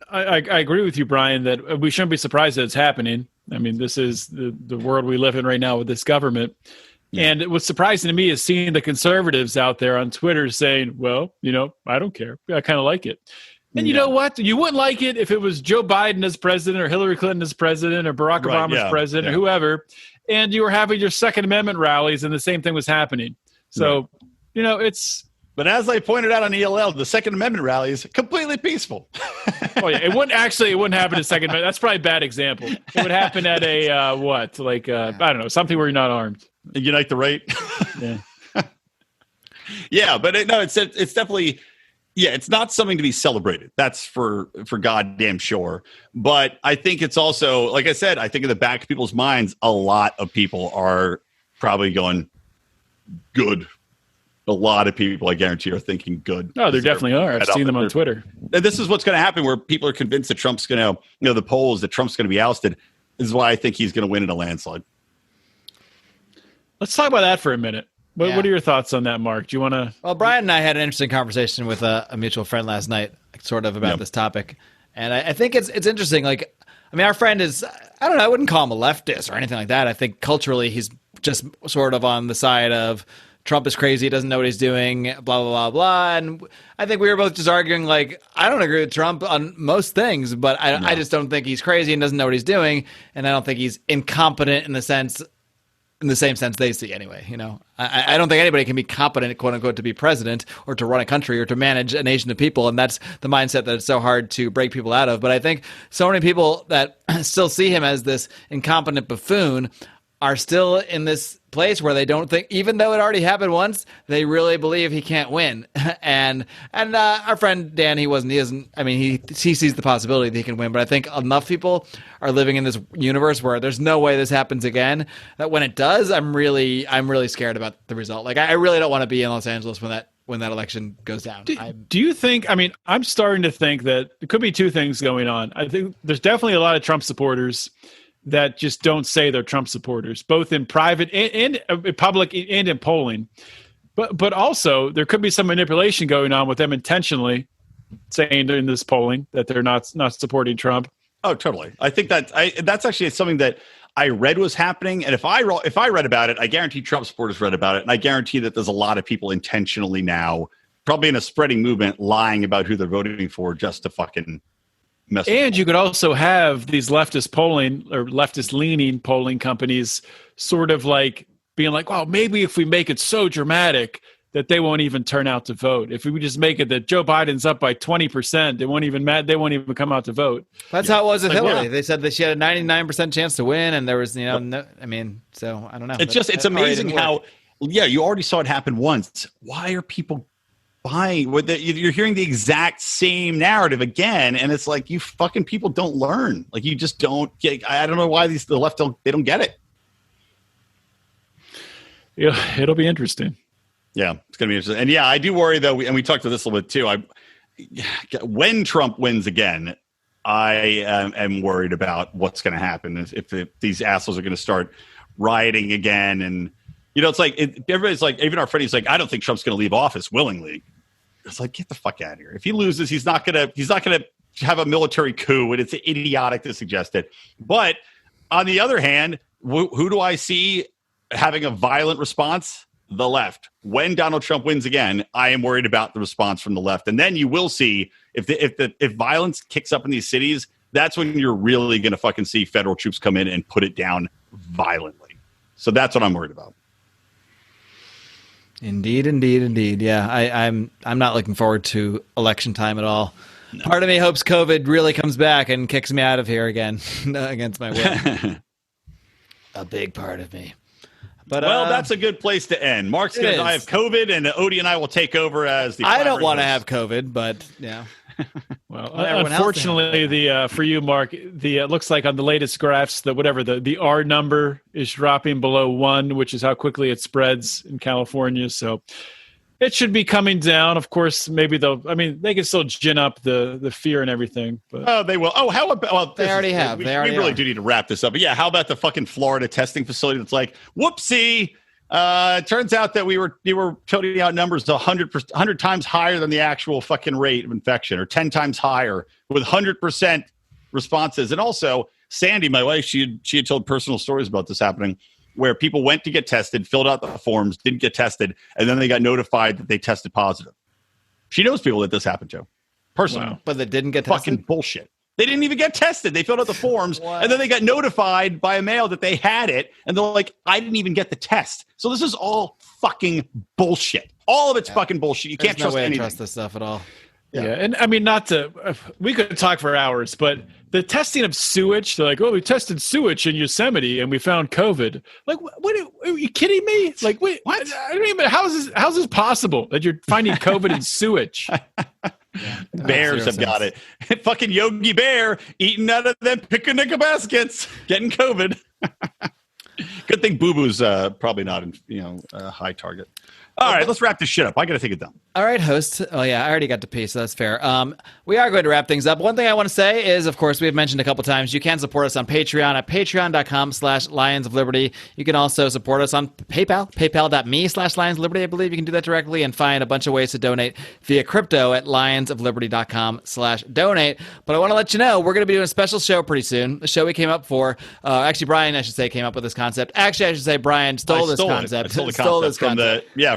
I agree with you, Brian, that we shouldn't be surprised that it's happening. I mean, this is the world we live in right now with this government. Yeah. And what's surprising to me is seeing the conservatives out there on Twitter saying, well, I don't care. I kind of like it. And you know what? You wouldn't like it if it was Joe Biden as president or Hillary Clinton as president or Barack Obama as president or whoever, and you were having your Second Amendment rallies and the same thing was happening. So, it's... But as I pointed out on ELL, the Second Amendment rally is completely peaceful. Oh yeah, it wouldn't happen at Second Amendment. That's probably a bad example. It would happen at a I don't know, something where you're not armed. Unite the Right. Yeah. Yeah, but it's definitely, it's not something to be celebrated. That's for goddamn sure. But I think it's also, like I said, I think in the back of people's minds, a lot of people are probably going, good. A lot of people, I guarantee, are thinking good. No, there definitely are. I've seen them on Twitter. And this is what's going to happen, where people are convinced that Trump's going to, the polls, that Trump's going to be ousted. This is why I think he's going to win in a landslide. Let's talk about that for a minute. What are your thoughts on that, Mark? Do you want to? Well, Brian and I had an interesting conversation with a mutual friend last night, sort of about this topic. And I think it's interesting. Like, I mean, our friend is, I don't know, I wouldn't call him a leftist or anything like that. I think culturally he's just sort of on the side of Trump is crazy, he doesn't know what he's doing, blah, blah, blah, blah. And I think we were both just arguing, I don't agree with Trump on most things, but I just don't think he's crazy and doesn't know what he's doing. And I don't think he's incompetent in the same sense they see anyway. I don't think anybody can be competent, quote unquote, to be president or to run a country or to manage a nation of people. And that's the mindset that it's so hard to break people out of. But I think so many people that still see him as this incompetent buffoon are still in this place where they don't think, even though it already happened once, they really believe he can't win. and our friend Dan, he sees the possibility that he can win, but I think enough people are living in this universe where there's no way this happens again, that when it does, I'm really scared about the result. I really don't want to be in Los Angeles when that election goes down. Do you think, I'm starting to think that there could be two things going on. I think there's definitely a lot of Trump supporters that just don't say they're Trump supporters, both in private and public and in polling. But also there could be some manipulation going on with them intentionally saying in this polling that they're not supporting Trump. Oh, totally. I think that's actually something that I read was happening. And if I read about it, I guarantee Trump supporters read about it. And I guarantee that there's a lot of people intentionally now, probably in a spreading movement, lying about who they're voting for just to fucking mess. And you could also have these leftist polling or leftist leaning polling companies sort of being like, well, maybe if we make it so dramatic that they won't even turn out to vote. If we just make it that Joe Biden's up by 20%, they won't even come out to vote. That's how it was with Hillary. They said that she had a 99% chance to win, and there was, so I don't know. It's amazing how, you already saw it happen once. Why are people buying? You're hearing the exact same narrative again, and it's like, you fucking people don't learn. You just don't get. I don't know why the left don't get it. Yeah, it'll be interesting. Yeah, it's going to be interesting. And I do worry though, and we talked about this a little bit too. When Trump wins again, I am worried about what's going to happen if these assholes are going to start rioting again and You know, it's like everybody's like, even our friend, he's like, I don't think Trump's going to leave office willingly. It's like, get the fuck out of here. If he loses, he's not gonna have a military coup, and it's idiotic to suggest it. But on the other hand, who do I see having a violent response? The left. When Donald Trump wins again, I am worried about the response from the left. And then you will see if violence kicks up in these cities, that's when you're really going to fucking see federal troops come in and put it down violently. So that's what I'm worried about. Indeed. Yeah, I'm not looking forward to election time at all. No. Part of me hopes COVID really comes back and kicks me out of here again against my will. A big part of me. But, well, that's a good place to end. Marc's going to die of COVID, and Odie and I will take over as the. I don't want to have COVID, but yeah. Well, unfortunately, for you, Marc, it looks like on the latest graphs that the R number is dropping below 1, which is how quickly it spreads in California. So it should be coming down. Of course, maybe they can still gin up the fear and everything. But. Oh, they will. Oh, how about? Well, they already have. We really do need to wrap this up. But yeah, how about the fucking Florida testing facility that's like, whoopsie. It turns out that we were putting out numbers 100 times higher than the actual fucking rate of infection, or 10 times higher with 100% responses. And also, Sandy, my wife, she had told personal stories about this happening, where people went to get tested, filled out the forms, didn't get tested, and then they got notified that they tested positive. She knows people that this happened to, personally. Wow. But they didn't get tested? Fucking bullshit. They didn't even get tested. They filled out the forms, and then they got notified by a mail that they had it, and they're like, I didn't even get the test. So this is all fucking bullshit. All of it's fucking bullshit. You can't trust anything. I trust this stuff at all. Yeah, and I mean, we could talk for hours, but the testing of sewage, they're like, we tested sewage in Yosemite and we found COVID. Like, what are you kidding me? Like, wait, what? I don't even, how's this possible that you're finding COVID in sewage? Yeah, bears have got it. Fucking Yogi Bear eating out of them picnic baskets, getting COVID. Good thing Boo Boo's probably not a high target. All right, let's wrap this shit up. I got to take it down. All right, host. Oh, yeah, I already got to pee, so that's fair. We are going to wrap things up. One thing I want to say is, of course, we have mentioned a couple times, you can support us on Patreon at patreon.com/Lions of Liberty. You can also support us on PayPal, paypal.me/Lions of Liberty. I believe you can do that directly and find a bunch of ways to donate via crypto at lionsofliberty.com/donate. But I want to let you know, we're going to be doing a special show pretty soon. The show we came up for, actually, Brian, I should say, came up with this concept. Actually, I should say Brian stole this concept. I stole the concept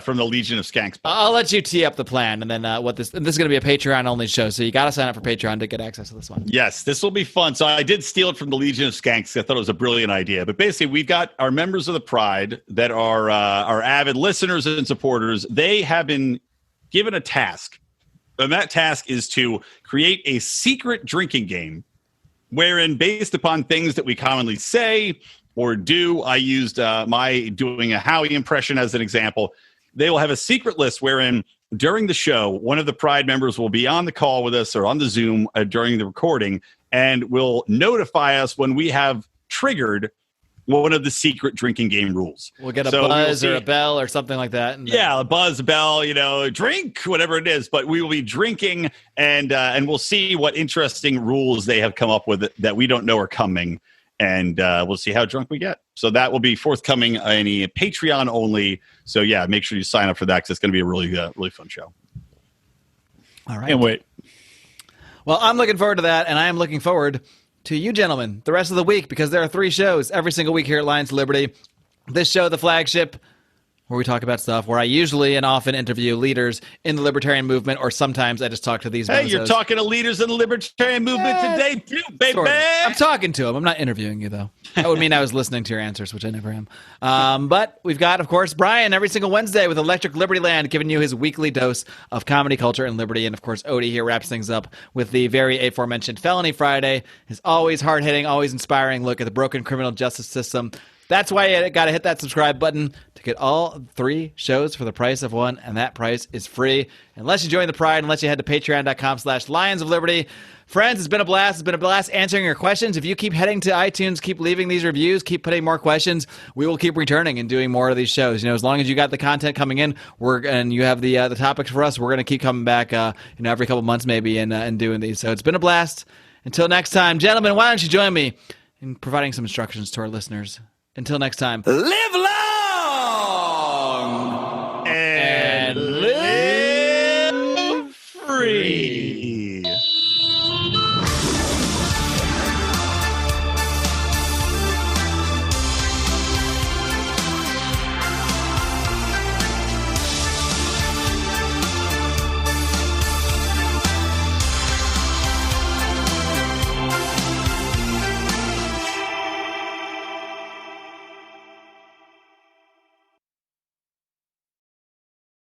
from the Legion of Skanks. I'll let you tee up the plan, and then this is going to be a Patreon-only show, so you got to sign up for Patreon to get access to this one. Yes, this will be fun. So I did steal it from the Legion of Skanks. I thought it was a brilliant idea. But basically, we've got our members of the Pride that are our avid listeners and supporters. They have been given a task, and that task is to create a secret drinking game wherein, based upon things that we commonly say or do, I used my doing a Howie impression as an example. They will have a secret list wherein during the show, one of the Pride members will be on the call with us or on the Zoom during the recording and will notify us when we have triggered one of the secret drinking game rules. We'll get a buzz or a bell or something like that. Yeah, a buzz, a bell, drink, whatever it is. But we will be drinking and we'll see what interesting rules they have come up with that we don't know are coming. And we'll see how drunk we get. So that will be forthcoming in a Patreon only. So yeah, make sure you sign up for that because it's going to be a really, really fun show. All right. Can't wait. Well, I'm looking forward to that, and I am looking forward to you gentlemen the rest of the week because there are 3 shows every single week here at Lions of Liberty. This show, The Flagship, where we talk about stuff, where I usually and often interview leaders in the libertarian movement, or sometimes I just talk to these Hey, bozos. You're talking to leaders in the libertarian movement today, too, baby! Sort of. I'm talking to them. I'm not interviewing you, though. That would mean I was listening to your answers, which I never am. But we've got, of course, Brian every single Wednesday with Electric Libertyland, giving you his weekly dose of comedy, culture, and liberty. And, of course, Odie here wraps things up with the very aforementioned Felony Friday, his always hard-hitting, always inspiring look at the broken criminal justice system. That's why you got to hit that subscribe button to get all 3 shows for the price of one, and that price is free. Unless you join the Pride, unless you head to patreon.com/Lions of Liberty. Friends, it's been a blast. It's been a blast answering your questions. If you keep heading to iTunes, keep leaving these reviews, keep putting more questions, we will keep returning and doing more of these shows. As long as you got the content coming in, and you have the topics for us, we're going to keep coming back, every couple months maybe and doing these. So it's been a blast. Until next time, gentlemen, why don't you join me in providing some instructions to our listeners? Until next time. Live